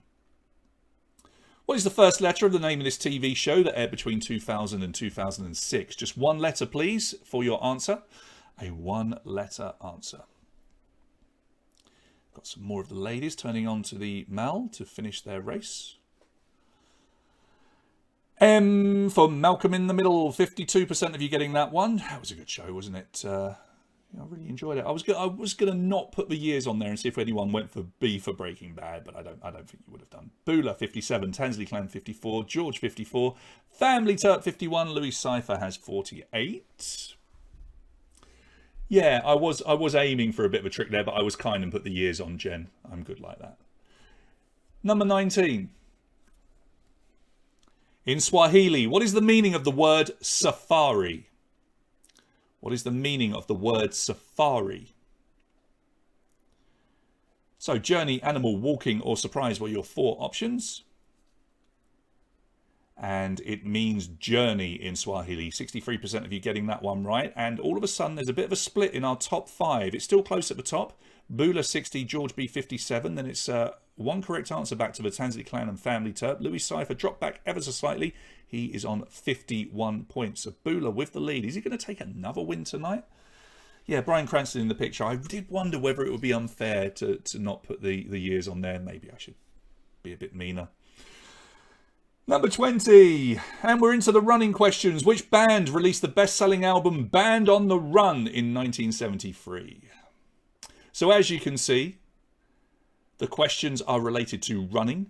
What is the first letter of the name of this TV show that aired between 2000 and 2006? Just one letter, please, for your answer. A 1-letter answer. Got some more of the ladies turning on to the Mal to finish their race. M for Malcolm in the Middle. 52% of you getting that one. That was a good show, wasn't it? I really enjoyed it. I was gonna not put the years on there and see if anyone went for B for Breaking Bad, but I don't think you would have done. Bula 57, Tansley Clan 54, George 54, Family Turk 51, Louis Cypher has 48. Yeah, I was aiming for a bit of a trick there, but I was kind and put the years on, Jen. I'm good like that. Number 19. In Swahili, what is the meaning of the word safari? What is the meaning of the word safari? So, journey, animal, walking, or surprise were your 4 options. And it means journey in Swahili. 63% of you getting that one right. And all of a sudden, there's a bit of a split in our top 5. It's still close at the top. Bula 60, George B 57. Then it's one correct answer back to the Tansley Clan and Family Turk. Louis Cypher dropped back ever so slightly. He is on 51 points. So Bula with the lead. Is he going to take another win tonight? Yeah, Brian Cranston in the picture. I did wonder whether it would be unfair to not put the years on there. Maybe I should be a bit meaner. Number 20, and we're into the running questions. Which band released the best-selling album Band on the Run in 1973? So as you can see, the questions are related to running,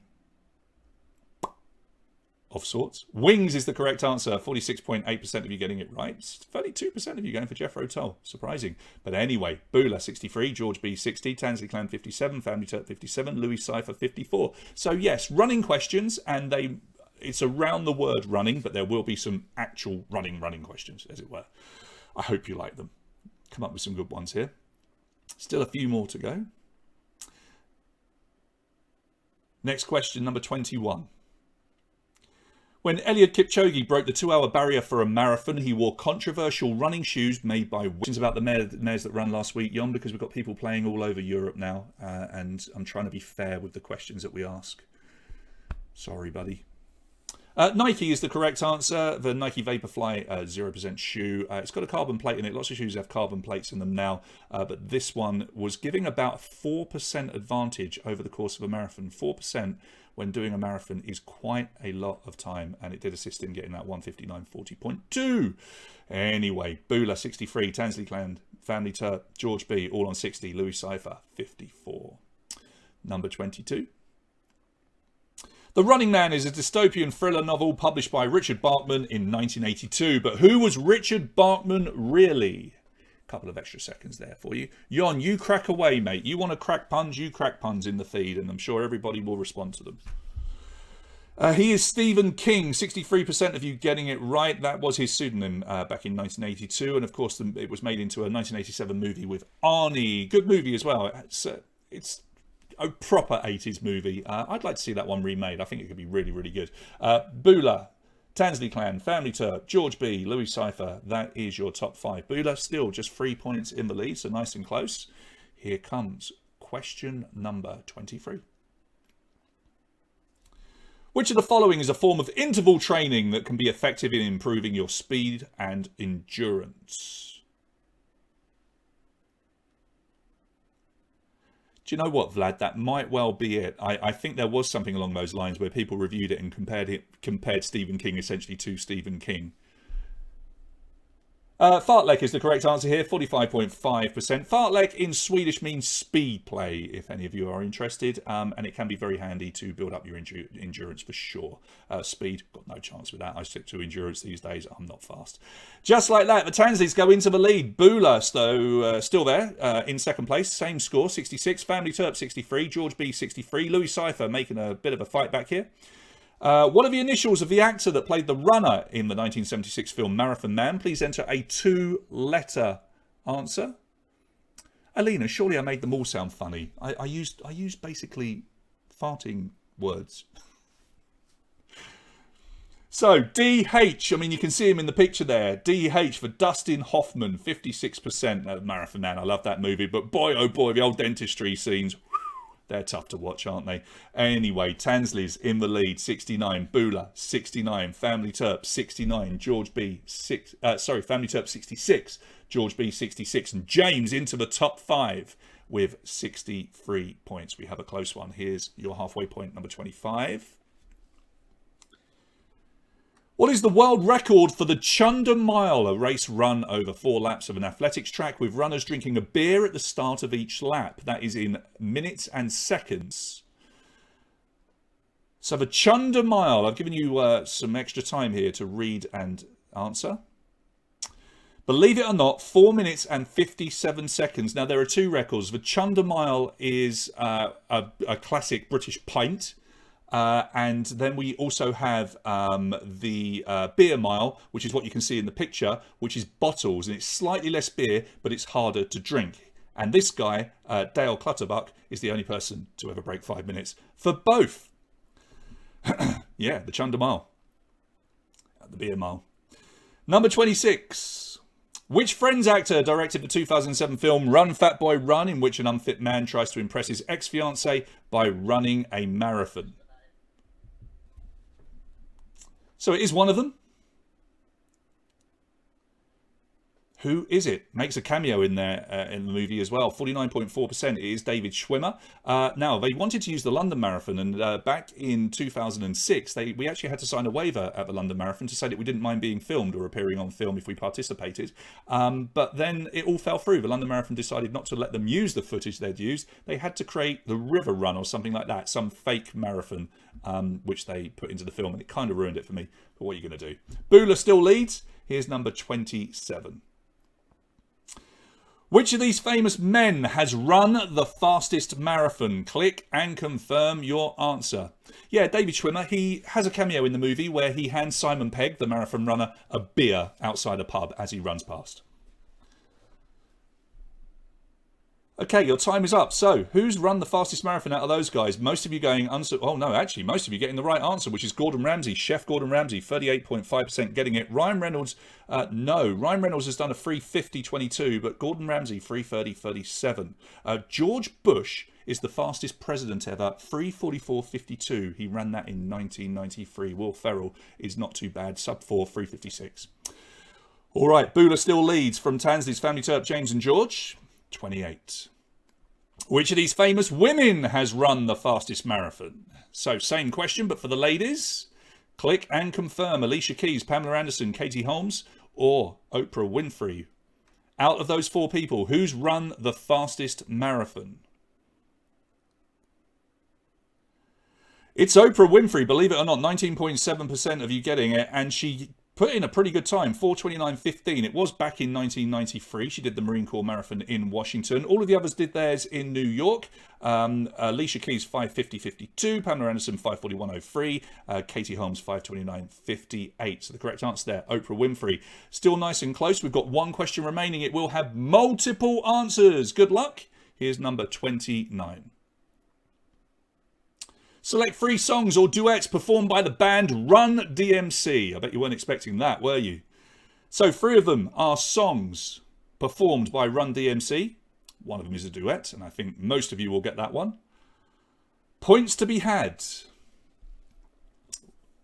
of sorts. Wings is the correct answer. 46.8% of you getting it right. 32% of you going for Jethro Tull. Surprising. But anyway, Bula 63, George B 60, Tansley Clan 57, Family Turk 57, Louis Cypher 54. So yes, running questions, and it's around the word running, but there will be some actual running questions, as it were. I hope you like them. Come up with some good ones here. Still a few more to go. Next question, number 21. When Eliud Kipchoge broke the 2-hour barrier for a marathon, he wore controversial running shoes made by questions about the mares that ran last week, Jon, because we've got people playing all over Europe now, and I'm trying to be fair with the questions that we ask. Sorry, buddy. Nike is the correct answer. The Nike Vaporfly 0% shoe. It's got a carbon plate in it. Lots of shoes have carbon plates in them now. But this one was giving about 4% advantage over the course of a marathon. 4% when doing a marathon is quite a lot of time. And it did assist in getting that 1:59:40.2. Anyway, Bula 63, Tansley Clan, Family Turk, George B, all on 60. Louis Cypher 54. Number 22. The Running Man is a dystopian thriller novel published by Richard Bachman in 1982. But who was Richard Bachman really? A couple of extra seconds there for you. Jon, you crack away, mate. You want to crack puns, you crack puns in the feed, and I'm sure everybody will respond to them. He is Stephen King. 63% of you getting it right. That was his pseudonym back in 1982. And of course, it was made into a 1987 movie with Arnie. Good movie as well. It's a proper 80s movie. I'd like to see that one remade. I think it could be really, really good. Bula, Tansley Clan, Family Turk, George B, Louis Cypher. That is your top 5. Bula still just 3 points in the lead, so nice and close. Here comes question number 23. Which of the following is a form of interval training that can be effective in improving your speed and endurance? Do you know what, Vlad? That might well be it. I think there was something along those lines where people reviewed it and compared Stephen King essentially to Stephen King. Fartlek is the correct answer here, 45.5%. Fartlek in Swedish means speed play, if any of you are interested, and it can be very handy to build up your endurance for sure. Speed, got no chance with that. I stick to endurance these days. I'm not fast. Just like that, the Tansleys go into the lead. Bula, still there, in second place, same score, 66. Family Turk, 63. George B, 63. Louis Cypher making a bit of a fight back here. What are the initials of the actor that played the runner in the 1976 film Marathon Man? Please enter a 2-letter answer. Alina, surely I made them all sound funny. I used basically farting words. So, DH, I mean, you can see him in the picture there. DH for Dustin Hoffman, 56%. Marathon Man, I love that movie. But boy, oh boy, the old dentistry scenes. They're tough to watch, aren't they? Anyway, Tansley's in the lead, 69. Bula, 69. Family Turk, 69. George B, Family Turk, 66. George B, 66. And James into the top 5 with 63 points. We have a close one. Here's your halfway point, number 25. What is the world record for the Chunder Mile, a race run over 4 laps of an athletics track with runners drinking a beer at the start of each lap? That is in minutes and seconds. So the Chunder Mile, I've given you some extra time here to read and answer. Believe it or not, 4 minutes and 57 seconds. Now, there are 2 records. The Chunder Mile is a classic British pint. And then we also have the beer mile, which is what you can see in the picture, which is bottles. And it's slightly less beer, but it's harder to drink. And this guy, Dale Clutterbuck, is the only person to ever break 5 minutes for both. Yeah, the Chunder Mile. The beer mile. Number 26. Which Friends actor directed the 2007 film Run Fat Boy Run, in which an unfit man tries to impress his ex-fiancée by running a marathon? So it is one of them. Who is it? Makes a cameo in there in the movie as well. 49.4%. It is David Schwimmer. Now, they wanted to use the London Marathon, and back in 2006, we actually had to sign a waiver at the London Marathon to say that we didn't mind being filmed or appearing on film if we participated. But then it all fell through. The London Marathon decided not to let them use the footage they'd used. They had to create the River Run or something like that, some fake marathon, which they put into the film, and it kind of ruined it for me. But what are you going to do? Bula still leads. Here's number 27. Which of these famous men has run the fastest marathon? Click and confirm your answer. Yeah, David Schwimmer. He has a cameo in the movie where he hands Simon Pegg, the marathon runner, a beer outside a pub as he runs past. Okay, your time is up. So, who's run the fastest marathon out of those guys? Most of you going... Oh, no, actually, most of you getting the right answer, which is Gordon Ramsay. Chef Gordon Ramsay, 38.5% getting it. Ryan Reynolds, no. Ryan Reynolds has done a 3:50.22, but Gordon Ramsay, 3:30.37. George Bush is the fastest president ever, 3:44.52. He ran that in 1993. Will Ferrell is not too bad, sub 4, 3:56. All right, Bula still leads from Tansley's Family Turp, James and George. 28. Which of these famous women has run the fastest marathon? So, same question, but for the ladies. Click and confirm. Alicia Keys, Pamela Anderson, Katie Holmes, or Oprah Winfrey. Out of those 4 people, who's run the fastest marathon? It's Oprah Winfrey, believe it or not. 19.7% of you getting it, and she put in a pretty good time, 4:29.15. It was back in 1993. She did the Marine Corps Marathon in Washington. All of the others did theirs in New York. Alicia Keys, 5:50.52. Pamela Anderson, 5:41.03. Katie Holmes, 5:29.58. So the correct answer there, Oprah Winfrey. Still nice and close. We've got 1 question remaining. It will have multiple answers. Good luck. Here's number 29. Select 3 songs or duets performed by the band Run DMC. I bet you weren't expecting that, were you? So 3 of them are songs performed by Run DMC. One of them is a duet, and I think most of you will get that one. Points to be had.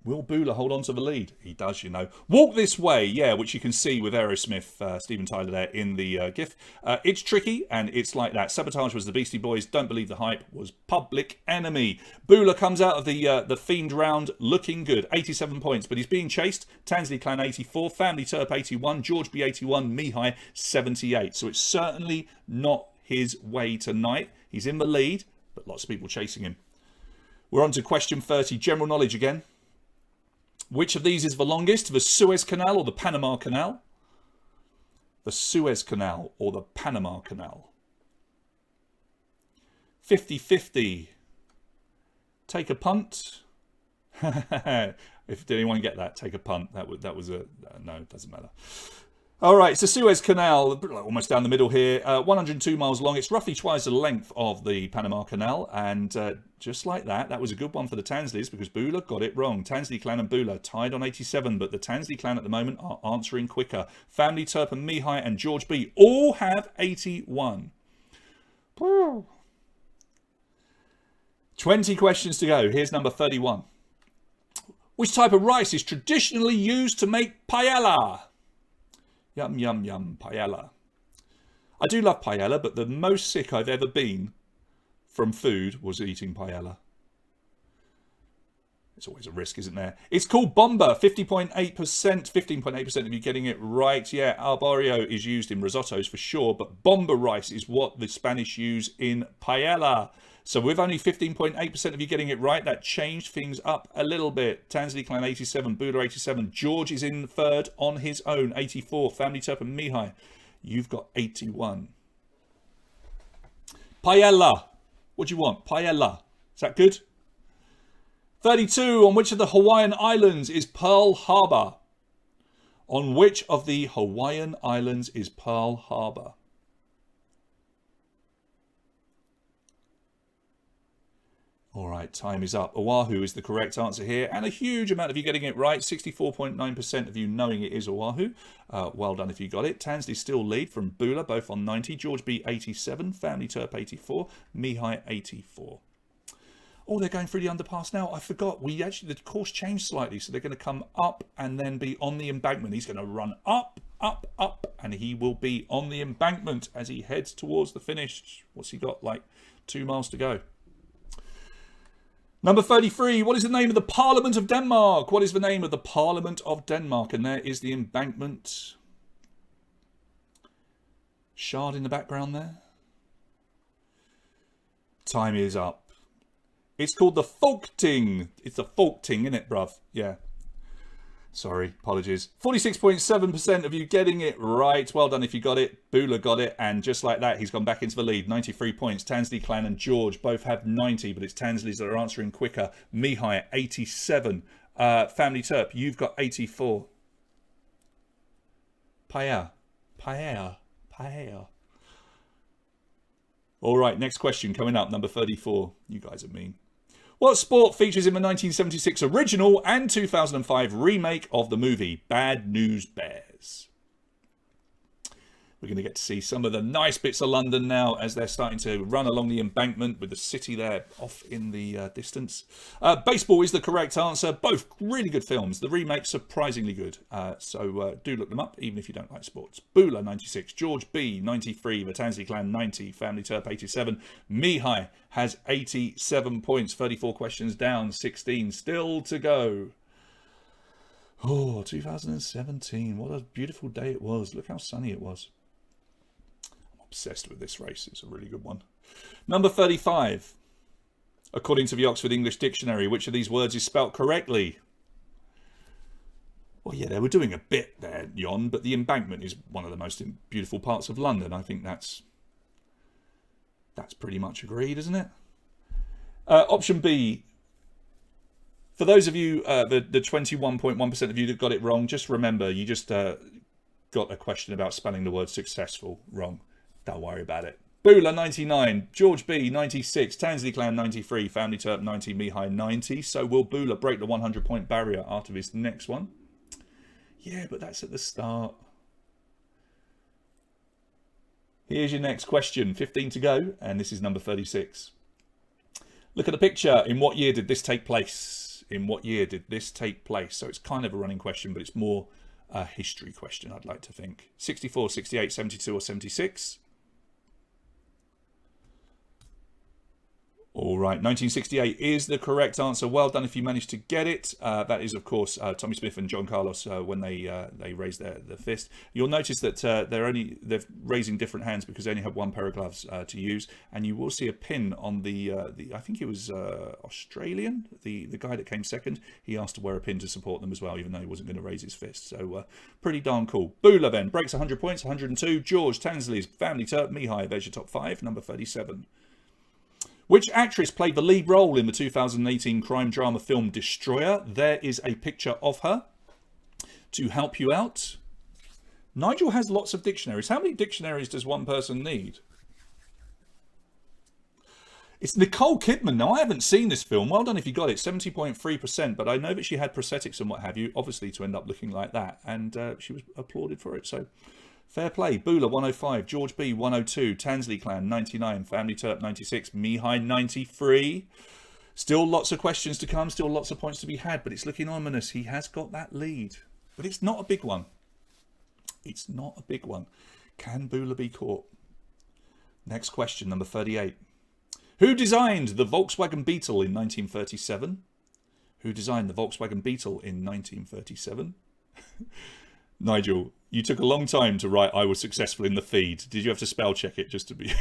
Will Bula hold on to the lead? He does, you know. Walk This Way, yeah, which you can see with Aerosmith, Steven Tyler there in the GIF. It's Tricky, and It's Like That. Sabotage was the Beastie Boys. Don't Believe the Hype was Public Enemy. Bula comes out of the Fiend round looking good. 87 points, but he's being chased. Tansley Clan 84, Family Turp 81, George B 81, Mihai 78. So it's certainly not his way tonight. He's in the lead, but lots of people chasing him. We're on to question 30, general knowledge again. Which of these is the longest? The Suez Canal or the Panama Canal? The Suez Canal or the Panama Canal? 50-50. Take a punt. If did anyone get that? Take a punt. That was a no. It doesn't matter. All right, it's the Suez Canal, almost down the middle here, 102 miles long. It's roughly twice the length of the Panama Canal, and just like that, that was a good one for the Tansleys because Bula got it wrong. Tansley Clan and Bula tied on 87, but the Tansley Clan at the moment are answering quicker. Family Turp and Mihai and George B all have 81. 20 questions to go. Here's number 31. Which type of rice is traditionally used to make paella? Yum, yum, yum, paella. I do love paella, but the most sick I've ever been from food was eating paella. It's always a risk, isn't there? It's called bomba, 50.8%. 15.8% of you getting it right. Yeah, arborio is used in risottos for sure, but bomba rice is what the Spanish use in paella. So with only 15.8% of you getting it right, that changed things up a little bit. Tansley Clan 87, Buddha 87. George is in third on his own, 84. Family Turp and Mihai, you've got 81. Paella. What do you want? Paella. Is that good? 32. On which of the Hawaiian Islands is Pearl Harbor? On which of the Hawaiian Islands is Pearl Harbor? All right, time is up. Oahu is the correct answer here, and a huge amount of you getting it right. 64.9% of you knowing it is Oahu. Well done if you got it. Tansley still lead from Bula, both on 90. George B, 87. Family Turp, 84. Mihai, 84. Oh, they're going through the underpass now. I forgot. The course changed slightly, so they're going to come up and then be on the embankment. He's going to run up, up, up, and he will be on the embankment as he heads towards the finish. What's he got? Like 2 miles to go. Number 33, what is the name of the Parliament of Denmark? What is the name of the Parliament of Denmark? And there is the embankment. Shard in the background there. Time is up. It's called the Folketing. It's the Folketing, isn't it, bruv? Yeah. Sorry, apologies. 46.7% of you getting it right. Well done if you got it. Bula got it, and just like that, he's gone back into the lead. 93 points. Tansley Clan and George both have 90, but it's Tansley's that are answering quicker. Mihai, 87. Family Turp, you've got 84. Paella. All right, next question coming up, number 34. You guys are mean. What sport features in the 1976 original and 2005 remake of the movie Bad News Bears? We're going to get to see some of the nice bits of London now as they're starting to run along the embankment with the city there off in the distance. Baseball is the correct answer. Both really good films. The remake surprisingly good. So do look them up, even if you don't like sports. Bula, 96. George B, 93. The Tansley Clan, 90. Family Turp, 87. Mihai has 87 points. 34 questions down. 16 still to go. Oh, 2017. What a beautiful day it was. Look how sunny it was. Obsessed with this race. It's a really good one. Number 35. According to the Oxford English Dictionary, which of these words is spelt correctly? Well, yeah, they were doing a bit there, Jon, but the embankment is one of the most beautiful parts of London. I think that's pretty much agreed, isn't it? Option B. For those of you, the 21.1% of you that got it wrong, just remember, you just got a question about spelling the word successful wrong. Don't worry about it. Bula, 99. George B, 96. Tansley Clan, 93. Family Turp, 90. Mihai, 90. So will Bula break the 100-point barrier after this next one? Yeah, but that's at the start. Here's your next question. 15 to go, and this is number 36. Look at the picture. In what year did this take place? In what year did this take place? So it's kind of a running question, but it's more a history question, I'd like to think. 64, 68, 72, or 76? All right, 1968 is the correct answer. Well done if you managed to get it. That is, of course, Tommy Smith and John Carlos when they raised their fist. You'll notice that they're raising different hands because they only have one pair of gloves to use, and you will see a pin on the I think it was Australian, the guy that came second. He asked to wear a pin to support them as well, even though he wasn't going to raise his fist. So pretty darn cool. Bula then breaks 100 points, 102. George, Tansley's Family Turp, Mihai. There's your top 5. Number 37. Which actress played the lead role in the 2018 crime drama film Destroyer? There is a picture of her to help you out. Nigel has lots of dictionaries. How many dictionaries does one person need? It's Nicole Kidman. Now, I haven't seen this film. Well done if you got it. 70.3%. But I know that she had prosthetics and what have you, obviously, to end up looking like that. And she was applauded for it. So fair play. Bula, 105. George B, 102. Tansley Clan, 99. Family Turp, 96. Mihai, 93. Still lots of questions to come. Still lots of points to be had. But it's looking ominous. He has got that lead. But it's not a big one. It's not a big one. Can Bula be caught? Next question, number 38. Who designed the Volkswagen Beetle in 1937? who designed the Volkswagen Beetle in 1937? Nigel, you took a long time to write I was successful in the feed. Did you have to spell check it just to be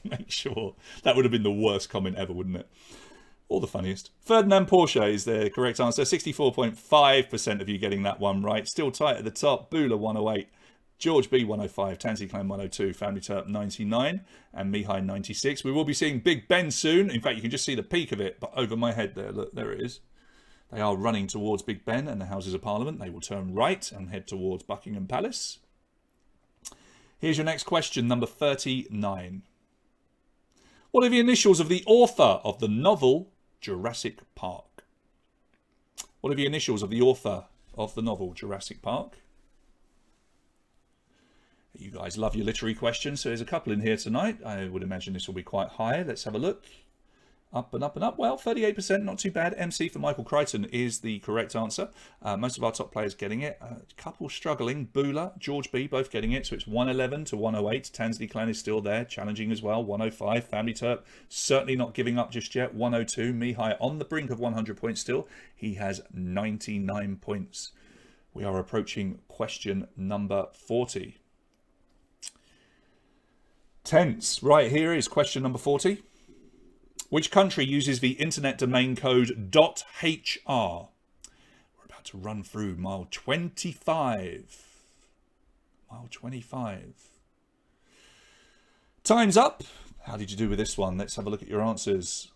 make sure? That would have been the worst comment ever, wouldn't it? Or the funniest. Ferdinand Porsche is the correct answer. 64.5% of you getting that one right. Still tight at the top. Bula 108. George B 105, Tansy Clan 102, Family Turp 99, and Mihai 96. We will be seeing Big Ben soon. In fact, you can just see the peak of it, but over my head there, look, there it is. They are running towards Big Ben and the Houses of Parliament. They will turn right and head towards Buckingham Palace. Here's your next question, number 39. What are the initials of the author of the novel Jurassic Park? What are the initials of the author of the novel Jurassic Park? You guys love your literary questions, so there's a couple in here tonight. I would imagine this will be quite high. Let's have a look. Up and up and up. Well, 38%, not too bad. MC for Michael Crichton is the correct answer. Most of our top players getting it. A couple struggling. Bula, George B, both getting it. So it's 111 to 108. Tansley Clan is still there, challenging as well. 105. Family Turp, certainly not giving up just yet. 102. Mihai on the brink of 100 points still. He has 99 points. We are approaching question number 40. Tense. Right, here is question number 40. Which country uses the internet domain code .hr? We're about to run through mile 25. Mile 25. Time's up. How did you do with this one? Let's have a look at your answers.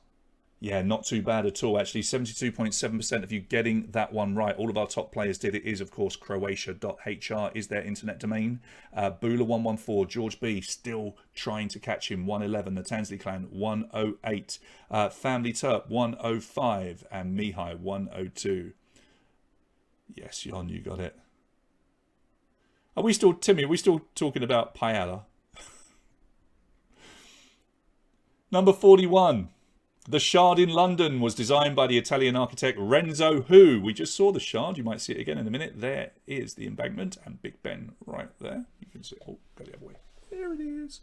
Yeah, not too bad at all, actually. 72.7% of you getting that one right. All of our top players did. It is, of course, Croatia.hr is their internet domain. Bula 114, George B still trying to catch him. 111, the Tansley Clan 108, Family Turp 105, and Mihai 102. Yes, Jon, you got it. Are we still, Timmy, are we still talking about paella? Number 41. The Shard in London was designed by the Italian architect Renzo Hu. We just saw the Shard. You might see it again in a minute. There is the embankment and Big Ben right there. You can see. Oh, go the other way. There it is.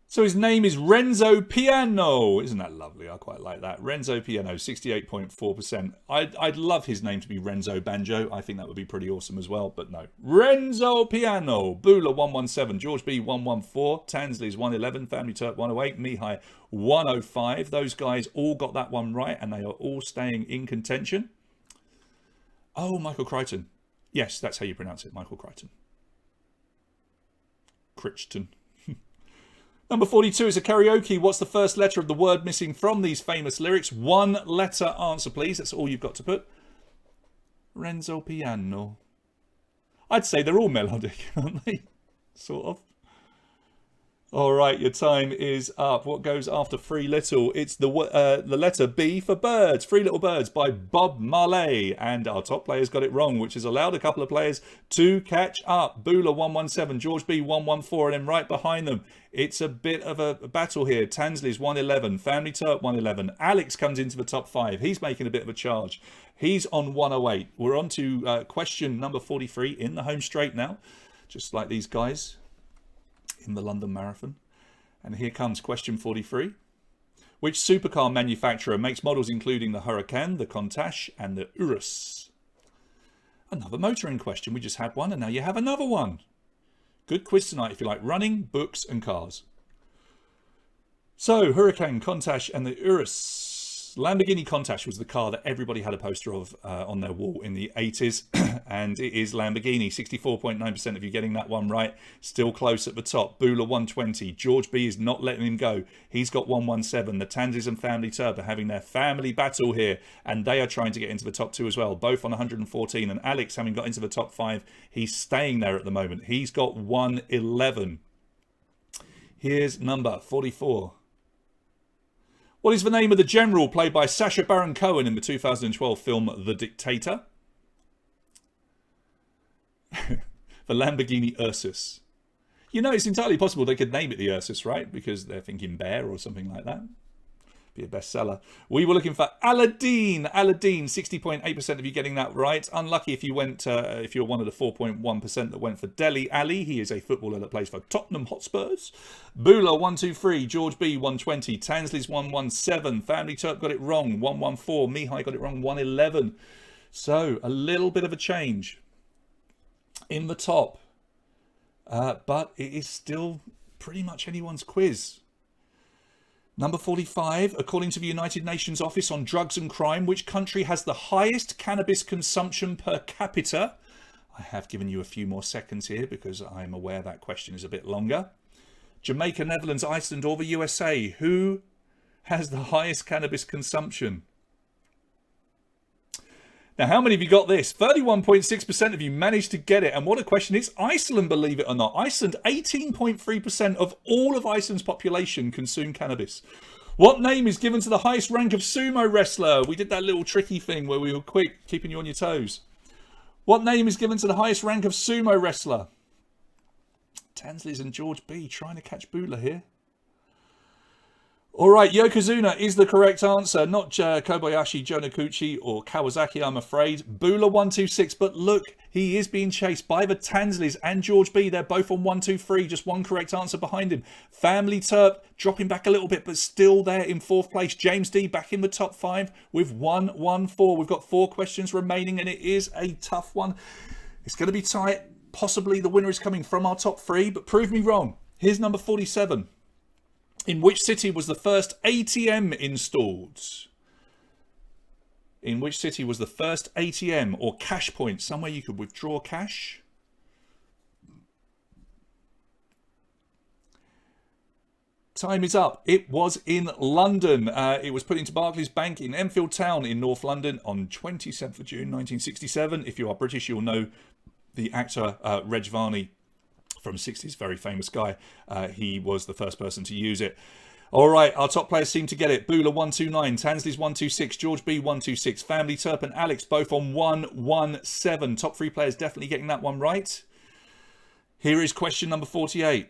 So his name is Renzo Piano. Isn't that lovely? I quite like that. Renzo Piano, 68.4%. I'd love his name to be Renzo Banjo. I think that would be pretty awesome as well, but no. Renzo Piano. Bula 117, George B 114, Tansley's 111, Family Turp 108, Mihai 105. Those guys all got that one right, and they are all staying in contention. Oh, Michael Crichton. Yes, that's how you pronounce it, Michael Crichton. Crichton. Number 42 is a karaoke. What's the first letter of the word missing from these famous lyrics? One letter answer, please. That's all you've got to put. Renzo Piano. I'd say they're all melodic, aren't they? Sort of. All right, your time is up. What goes after Free Little? It's the letter B for Birds. Free Little Birds by Bob Marley. And our top players got it wrong, which has allowed a couple of players to catch up. Bula 117, George B 114, and then right behind them, it's a bit of a battle here. Tansley's 111, Family Turp 111. Alex comes into the top 5. He's making a bit of a charge. He's on 108. We're on to question number 43 in the home straight now, just like these guys in the London Marathon. And here comes question 43. Which supercar manufacturer makes models including the Huracan, the Countach, and the Urus? Another motoring question. We just had one, and now you have another one. Good quiz tonight if you like running, books, and cars. So, Huracan, Countach, and the Urus. Lamborghini Countach was the car that everybody had a poster of on their wall in the 80s. And it is Lamborghini. 64.9% of you getting that one right. Still close at the top. Bula 120. George B is not letting him go. He's got 117. The Tansies and Family Turp are having their family battle here. And they are trying to get into the top 2 as well. Both on 114. And Alex, having got into the top 5, he's staying there at the moment. He's got 111. Here's number 44. What is the name of the general played by Sacha Baron Cohen in the 2012 film The Dictator? The Lamborghini Ursus. You know, it's entirely possible they could name it the Ursus, right? Because they're thinking bear or something like that. Be a bestseller. We were looking for Aladdin. Aladdin, 60.8% of you getting that right. Unlucky if you went, if you're one of the 4.1% that went for Dele Alli. He is a footballer that plays for Tottenham Hotspurs. Bula 123, George B 120, Tansley's 117, Family Turp got it wrong 114, Mihai got it wrong 111. So a little bit of a change in the top, but it is still pretty much anyone's quiz. Number 45, according to the United Nations Office on Drugs and Crime, which country has the highest cannabis consumption per capita? I have given you a few more seconds here because I'm aware that question is a bit longer. Jamaica, Netherlands, Iceland, or the USA? Who has the highest cannabis consumption? Now, how many of you got this? 31.6% of you managed to get it. And what a question. It's Iceland, believe it or not. Iceland, 18.3% of all of Iceland's population consume cannabis. What name is given to the highest rank of sumo wrestler? We did that little tricky thing where we were quick, keeping you on your toes. What name is given to the highest rank of sumo wrestler? Tansley's and George B trying to catch Bula here. All right, Yokozuna is the correct answer. Not Kobayashi, Jonakuchi, or Kawasaki, I'm afraid. Bula 126, but look, he is being chased by the Tansleys and George B. They're both on 123, just one correct answer behind him. Family Turp dropping back a little bit, but still there in fourth place. James D back in the top 5 with 114. We've got 4 questions remaining, and it is a tough one. It's going to be tight. Possibly the winner is coming from our top 3, but prove me wrong. Here's number 47. In which city was the first ATM installed? In which city was the first ATM or cash point? Somewhere you could withdraw cash. Time is up. It was in London. It was put into Barclays Bank in Enfield Town in North London on 27th of June 1967. If you are British, you'll know the actor Reg Varney from 60s, very famous guy. He was the first person to use it. All right, our top players seem to get it. Bula 129, Tansley's 126, George B 126, Family Turp and Alex both on 117. Top 3 players definitely getting that one right. Here is question number 48.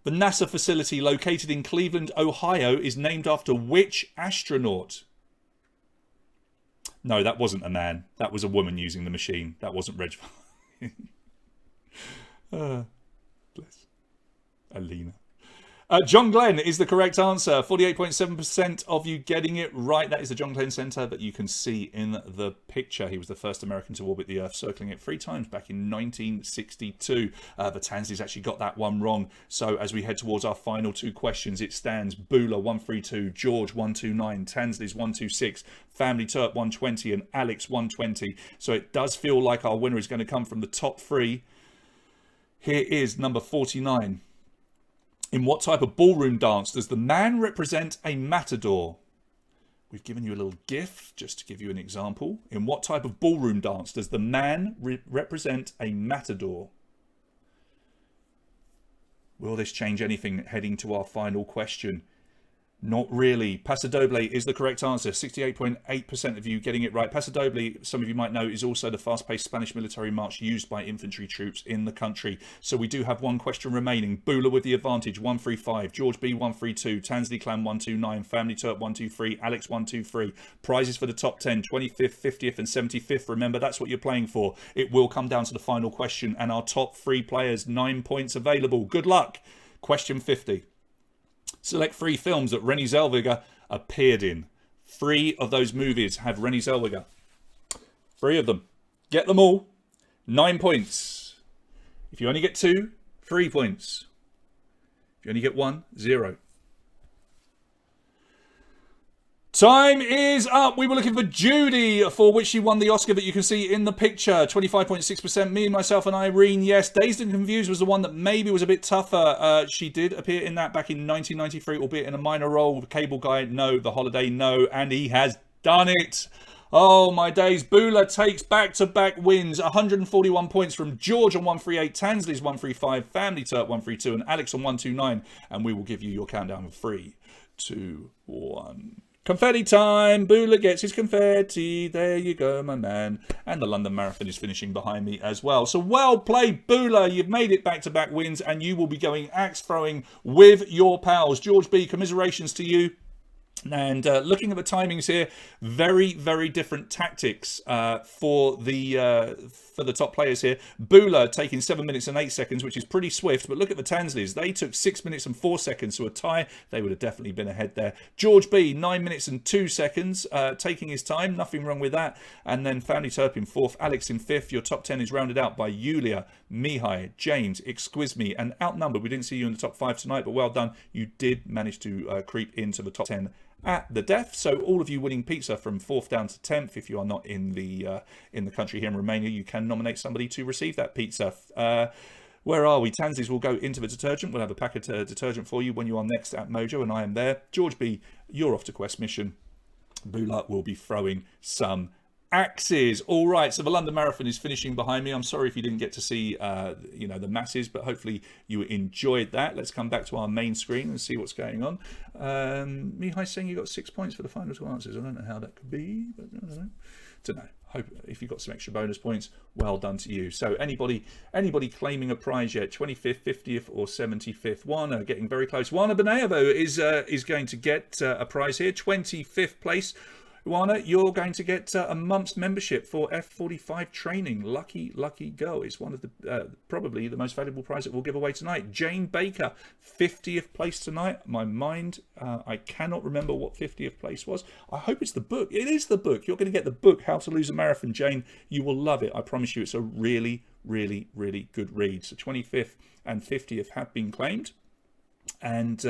The NASA facility located in Cleveland, Ohio is named after which astronaut? No, that wasn't a man. That was a woman using the machine. That wasn't Reg. Bless. Alina. John Glenn is the correct answer. 48.7% of you getting it right. That is the John Glenn Center that you can see in the picture. He was the first American to orbit the Earth, circling it 3 times back in 1962. The Tansleys actually got that one wrong. So as we head towards our final 2 questions, it stands Bula 132, George 129, Tansleys 126, Family Turp 120, and Alex 120. So it does feel like our winner is going to come from the top 3. Here is number 49. In what type of ballroom dance does the man represent a matador? We've given you a little GIF just to give you an example. In what type of ballroom dance does the man represent a matador? Will this change anything heading to our final question? Not really. Paso Doble is the correct answer. 68.8% of you getting it right. Paso Doble, some of you might know, is also the fast-paced Spanish military march used by infantry troops in the country. So we do have 1 question remaining. Bula with the advantage, 135. George B, 132. Tansley Clan, 129. Family Turp, 123. Alex, 123. Prizes for the top 10, 25th, 50th and 75th. Remember, that's what you're playing for. It will come down to the final question. And our top 3 players, 9 points available. Good luck. Question 50. Select 3 films that Renée Zellweger appeared in. 3 of those movies have Renée Zellweger. 3 of them. Get them all. 9 points. If you only get 2, 3 points. If you only get 1, 0. Time is up. We were looking for Judy, for which she won the Oscar that you can see in the picture. 25.6%. Me, myself and Irene, yes. Dazed and Confused was the one that maybe was a bit tougher. She did appear in that back in 1993, albeit in a minor role. The Cable Guy, no. The Holiday, no. And he has done it. Oh, my days. Bula takes back-to-back wins. 141 points from George on 138, Tansley's 135, Family Turp 132, and Alex on 129. And we will give you your countdown of 3, 2, 1... Confetti time. Bula gets his confetti. There you go, my man. And the London Marathon is finishing behind me as well. So well played, Bula. You've made it back-to-back wins, and you will be going axe throwing with your pals. George B, commiserations to you. And looking at the timings here, very, very different tactics for the top players here. Bula taking 7 minutes and 8 seconds, which is pretty swift. But look at the Tansleys. They took 6 minutes and 4 seconds, so a tie. They would have definitely been ahead there. George B, 9 minutes and 2 seconds, taking his time. Nothing wrong with that. And then Foundy Turp in 4th, Alex in 5th. Your top 10 is rounded out by Yulia, Mihai, James, Exquise Me, and Outnumbered. We didn't see you in the top 5 tonight, but well done. You did manage to creep into the top 10 at the death. So all of you winning pizza from 4th down to 10th, if you are not in the country here in Romania, you can nominate somebody to receive that pizza. Where are we? Tansies will go into the detergent. We'll have a pack of detergent for you when you are next at Mojo, and I am there. George B, you're off to Quest Mission. Bula will be throwing some axes. All right, so the London Marathon is finishing behind me. I'm sorry if you didn't get to see the masses, but hopefully you enjoyed that. Let's come back to our main screen and see what's going on. Mihai saying you got 6 points for the final two answers. I don't know how that could be, but I don't know. Hope if you got some extra bonus points, well done to you. So anybody claiming a prize yet? 25th, 50th, or 75th? Wana getting very close. Wana Benayevo is going to get a prize here. 25th place. Wana, you're going to get a month's membership for F45 training. Lucky, lucky girl. It's one of the probably the most valuable prize that we'll give away tonight. Jane Baker, 50th place tonight. My mind, I cannot remember what 50th place was. I hope it's the book. It is the book. You're going to get the book, How to Lose a Marathon, Jane. You will love it. I promise you. It's a really, really, really good read. So 25th and 50th have been claimed. And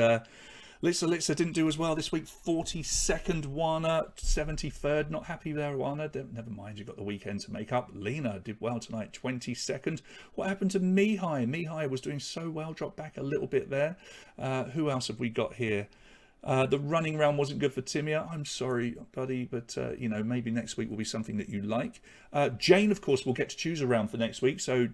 Litsa didn't do as well this week. 42nd, Wana. 73rd, not happy there, Wana. Never mind, you got the weekend to make up. Lena did well tonight, 22nd. What happened to Mihai? Mihai was doing so well, dropped back a little bit there. Who else have we got here? The running round wasn't good for Timia. I'm sorry, buddy, but maybe next week will be something that you like. Jane, of course, will get to choose a round for next week. So,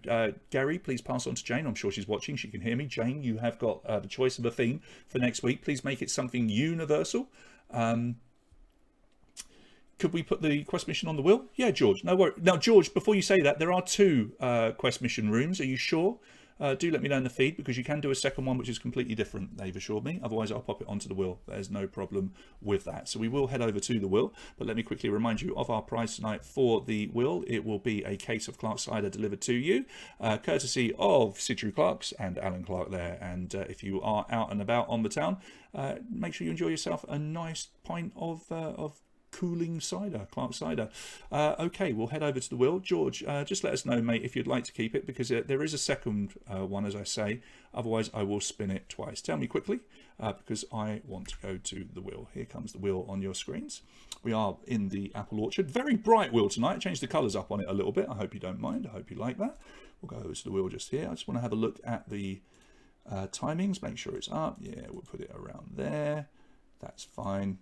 Gary, please pass on to Jane. I'm sure she's watching. She can hear me. Jane, you have got the choice of a theme for next week. Please make it something universal. Could we put the quest mission on the wheel? Yeah, George. No worries. Now, George, before you say that, there are 2 quest mission rooms. Are you sure? Do let me know in the feed, because you can do a second one which is completely different, they've assured me. Otherwise, I'll pop it onto the wheel. There's no problem with that. So we will head over to the wheel, but let me quickly remind you of our prize tonight for the wheel. It will be a case of Clark cider delivered to you, courtesy of Sidru Clarks and Alan Clark there. And if you are out and about on the town, make sure you enjoy yourself a nice pint of cooling cider, Clark cider. Okay, we'll head over to the wheel. George, just let us know, mate, if you'd like to keep it, because there is a second one, as I say. Otherwise, I will spin it twice. Tell me quickly, because I want to go to the wheel. Here comes the wheel on your screens. We are in the apple orchard. Very bright wheel tonight. I changed the colours up on it a little bit. I hope you don't mind. I hope you like that. We'll go over to the wheel just here. I just want to have a look at the timings. Make sure it's up. Yeah, we'll put it around there. That's fine.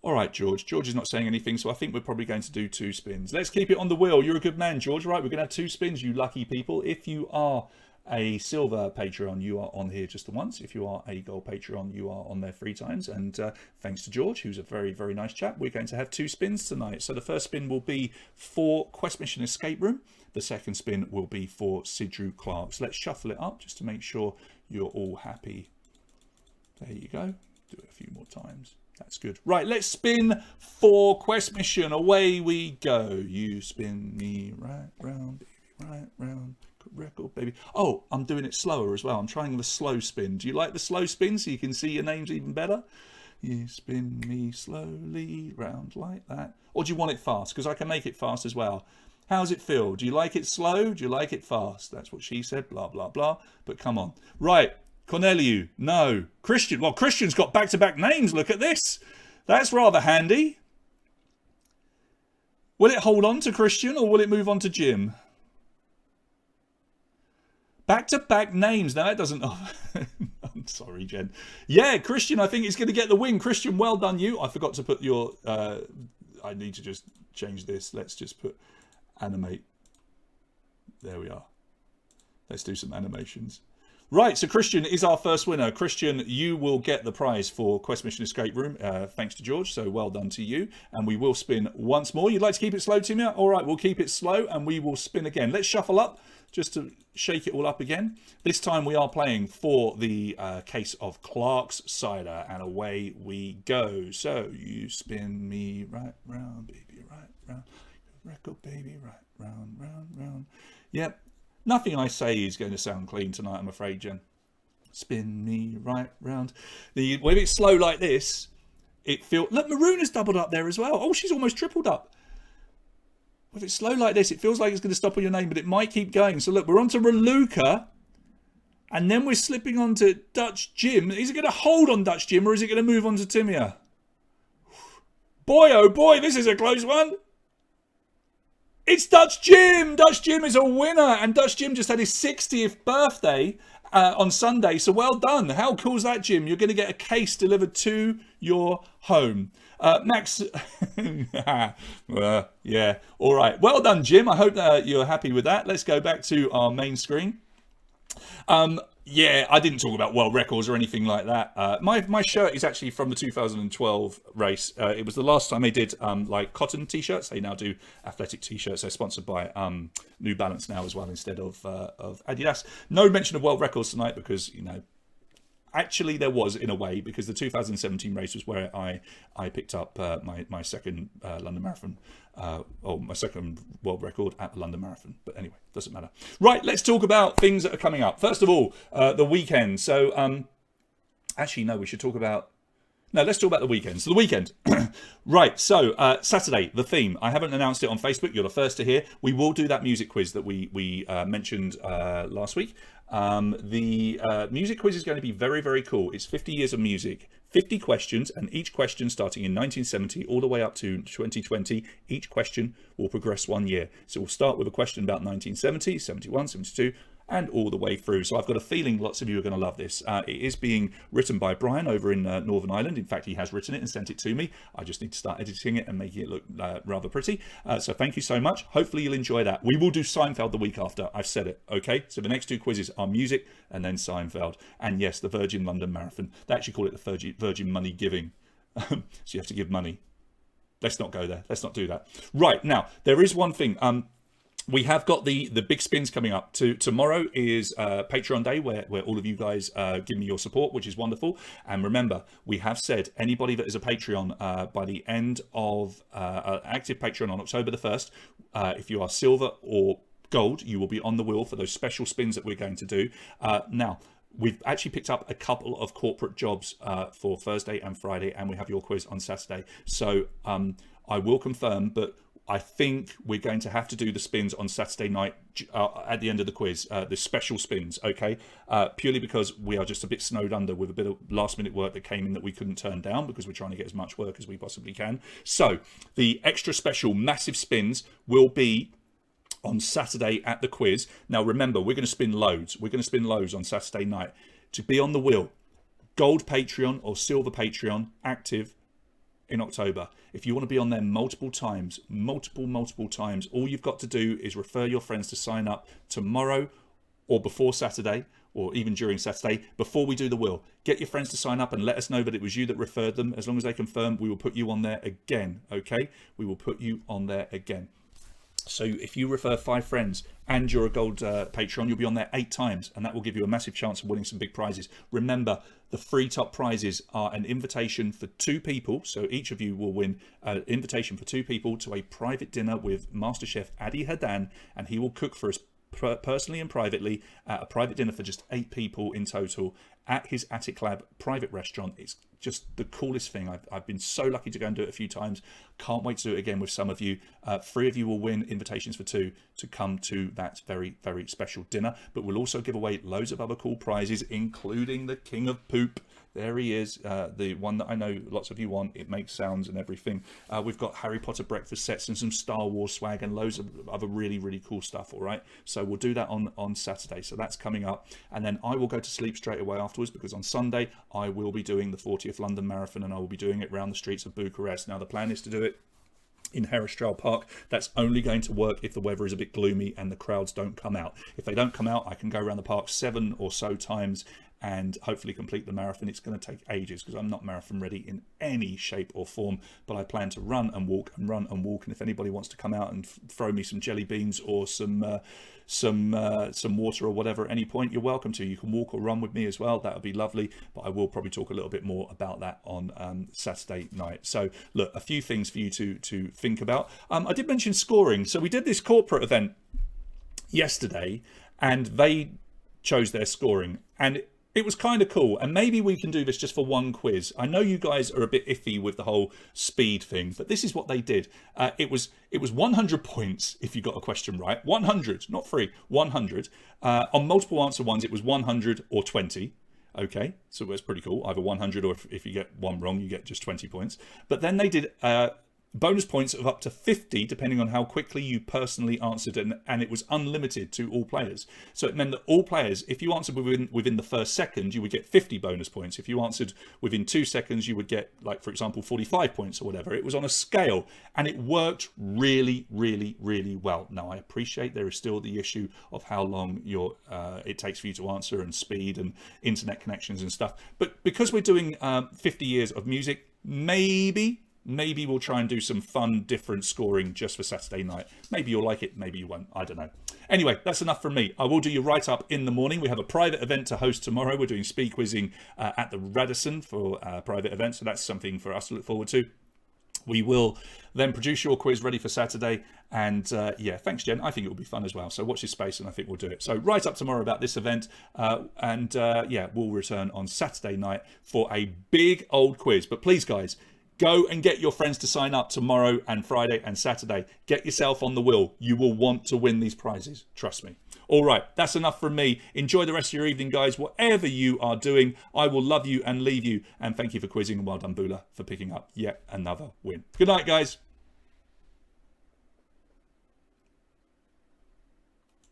All right, George. George is not saying anything, so I think we're probably going to do 2 spins. Let's keep it on the wheel. You're a good man, George. Right, we're going to have 2 spins, you lucky people. If you are a silver Patreon, you are on here just the once. If you are a gold Patreon, you are on there 3 times. And thanks to George, who's a very, very nice chap, we're going to have 2 spins tonight. So the first spin will be for Quest Mission Escape Room. The second spin will be for Sidru Clarks. Let's shuffle it up just to make sure you're all happy. There you go. Do it a few more times. That's good. Right, let's spin for Quest Mission. Away we go. You spin me right round, baby, right round. Record, baby. Oh, I'm doing it slower as well. I'm trying the slow spin. Do you like the slow spin so you can see your names even better? You spin me slowly round like that. Or do you want it fast? Because I can make it fast as well. How's it feel? Do you like it slow? Do you like it fast? That's what she said. Blah, blah, blah. But come on. Right. Corneliu, no. Christian, well, Christian's got back-to-back names. Look at this. That's rather handy. Will it hold on to Christian or will it move on to Jim? Back-to-back names. Now, that doesn't... Oh, I'm sorry, Jen. Yeah, Christian, I think he's going to get the win. Christian, well done you. I forgot to put your... I need to just change this. Let's just put animate. There we are. Let's do some animations. Right, so Christian is our first winner. Christian, you will get the prize for Quest Mission Escape Room, thanks to George, so well done to you. And we will spin once more. You'd like to keep it slow, Timia? All right, we'll keep it slow and we will spin again. Let's shuffle up just to shake it all up again. This time we are playing for the case of Clark's Cider, and away we go. So you spin me right round, baby, right round. Record, baby, right round, round, round. Yep. Nothing I say is going to sound clean tonight, I'm afraid, Jen. Spin me right round. When it's slow like this, it feels... Look, Maroon doubled up there as well. Oh, she's almost tripled up. If it's slow like this, it feels like it's going to stop on your name, but it might keep going. So look, we're on to Raluca, and then we're slipping on to Dutch Jim. Is it going to hold on Dutch Jim, or is it going to move on to Timia? Boy, oh boy, this is a close one. It's Dutch Jim! Dutch Jim is a winner, and Dutch Jim just had his 60th birthday on Sunday, so well done. How cool is that, Jim? You're going to get a case delivered to your home. Max, yeah, all right. Well done, Jim. I hope that you're happy with that. Let's go back to our main screen. Yeah, I didn't talk about world records or anything like that. My shirt is actually from the 2012 race. It was the last time they did like cotton t-shirts. They now do athletic t-shirts. They're sponsored by New Balance now as well instead of Adidas. No mention of world records tonight because, you know, actually there was in a way, because the 2017 race was where I picked up my second London Marathon, or my second world record at the London Marathon. But anyway, doesn't matter. Right, let's talk about things that are coming up. First of all, the weekend. So actually, no, we should talk about... No, let's talk about the weekend. So the weekend. Right, so Saturday, the theme. I haven't announced it on Facebook. You're the first to hear. We will do that music quiz that we mentioned last week. The music quiz is going to be very, very cool. It's 50 years of music, 50 questions, and each question starting in 1970 all the way up to 2020. Each question will progress 1 year. So we'll start with a question about 1970, 71, 72, and all the way through. So I've got a feeling lots of you are going to love this. It is being written by Brian over in Northern Ireland. In fact, he has written it and sent it to me. I just need to start editing it and making it look rather pretty. So thank you so much. Hopefully you'll enjoy that. We will do Seinfeld the week after. I've said it. Okay. So the next two quizzes are music and then Seinfeld. And yes, the Virgin London Marathon. They actually call it the Virgin Money Giving. So you have to give money. Let's not go there. Let's not do that. Right. Now, there is one thing. We have got the big spins coming up. Tomorrow is Patreon Day, where all of you guys give me your support, which is wonderful. And remember, we have said anybody that is a Patreon by the end of active Patreon on October the 1st, if you are silver or gold, you will be on the wheel for those special spins that we're going to do. Now, we've actually picked up a couple of corporate jobs for Thursday and Friday, and we have your quiz on Saturday. So I will confirm, but I think we're going to have to do the spins on Saturday night at the end of the quiz, the special spins, okay? Purely because we are just a bit snowed under with a bit of last minute work that came in that we couldn't turn down because we're trying to get as much work as we possibly can. So the extra special massive spins will be on Saturday at the quiz. Now remember, we're going to spin loads. We're going to spin loads on Saturday night. To be on the wheel, gold Patreon or silver Patreon active in October. If you want to be on there multiple times, all you've got to do is refer your friends to sign up tomorrow or before Saturday, or even during Saturday, before we do the wheel. Get your friends to sign up and let us know that it was you that referred them. As long as they confirm, we will put you on there again, okay? We will put you on there again. So if you refer 5 friends and you're a gold Patreon, you'll be on there 8 times, and that will give you a massive chance of winning some big prizes. Remember, the 3 top prizes are an invitation for 2 people. So each of you will win an invitation for 2 people to a private dinner with Master Chef Adi Hadan, and he will cook for us personally and privately at a private dinner for just 8 people in total at his Attic Lab private restaurant. It's just the coolest thing. I've been so lucky to go and do it a few times. Can't wait to do it again with some of you. 3 of you will win invitations for 2 to come to that very, very special dinner. But we'll also give away loads of other cool prizes, including the King of Poop. There he is, the one that I know lots of you want. It makes sounds and everything. We've got Harry Potter breakfast sets and some Star Wars swag and loads of other really, really cool stuff, all right? So we'll do that on Saturday. So that's coming up. And then I will go to sleep straight away afterwards, because on Sunday I will be doing the 40th London Marathon, and I will be doing it around the streets of Bucharest. Now the plan is to do it in Herristrail Park. That's only going to work if the weather is a bit gloomy and the crowds don't come out. If they don't come out, I can go around the park 7 or so times and hopefully complete the marathon. It's going to take ages because I'm not marathon ready in any shape or form, but I plan to run and walk and run and walk. And if anybody wants to come out and throw me some jelly beans or some water or whatever at any point, you're welcome to. You can walk or run with me as well. That would be lovely, but I will probably talk a little bit more about that on Saturday night. So look, a few things for you to think about. I did mention scoring. So we did this corporate event yesterday and they chose their scoring, and it was kind of cool. And maybe we can do this just for one quiz. I know you guys are a bit iffy with the whole speed thing, but this is what they did. It was 100 points if you got a question right. 100, not free, 100. On multiple answer ones, it was 100 or 20. Okay, so that's pretty cool. Either 100 or if you get one wrong, you get just 20 points. But then they did bonus points of up to 50 depending on how quickly you personally answered, and it was unlimited to all players. So it meant that all players, if you answered within the first second, you would get 50 bonus points. If you answered within 2 seconds, you would get, like, for example, 45 points or whatever. It was on a scale, and it worked really, really, really well. Now, I appreciate there is still the issue of how long it takes for you to answer, and speed and internet connections and stuff. But because we're doing 50 years of music, maybe we'll try and do some fun, different scoring just for Saturday night. Maybe you'll like it, maybe you won't. I don't know. Anyway, that's enough from me. I will do your write-up in the morning. We have a private event to host tomorrow. We're doing speed quizzing at the Radisson for a private event, so that's something for us to look forward to. We will then produce your quiz ready for Saturday. And yeah, thanks, Jen. I think it will be fun as well. So watch this space and I think we'll do it. So write up tomorrow about this event. Yeah, we'll return on Saturday night for a big old quiz. But please, guys, go and get your friends to sign up tomorrow and Friday and Saturday. Get yourself on the wheel. You will want to win these prizes. Trust me. All right, that's enough from me. Enjoy the rest of your evening, guys. Whatever you are doing, I will love you and leave you. And thank you for quizzing. And well done, Bula, for picking up yet another win. Good night, guys.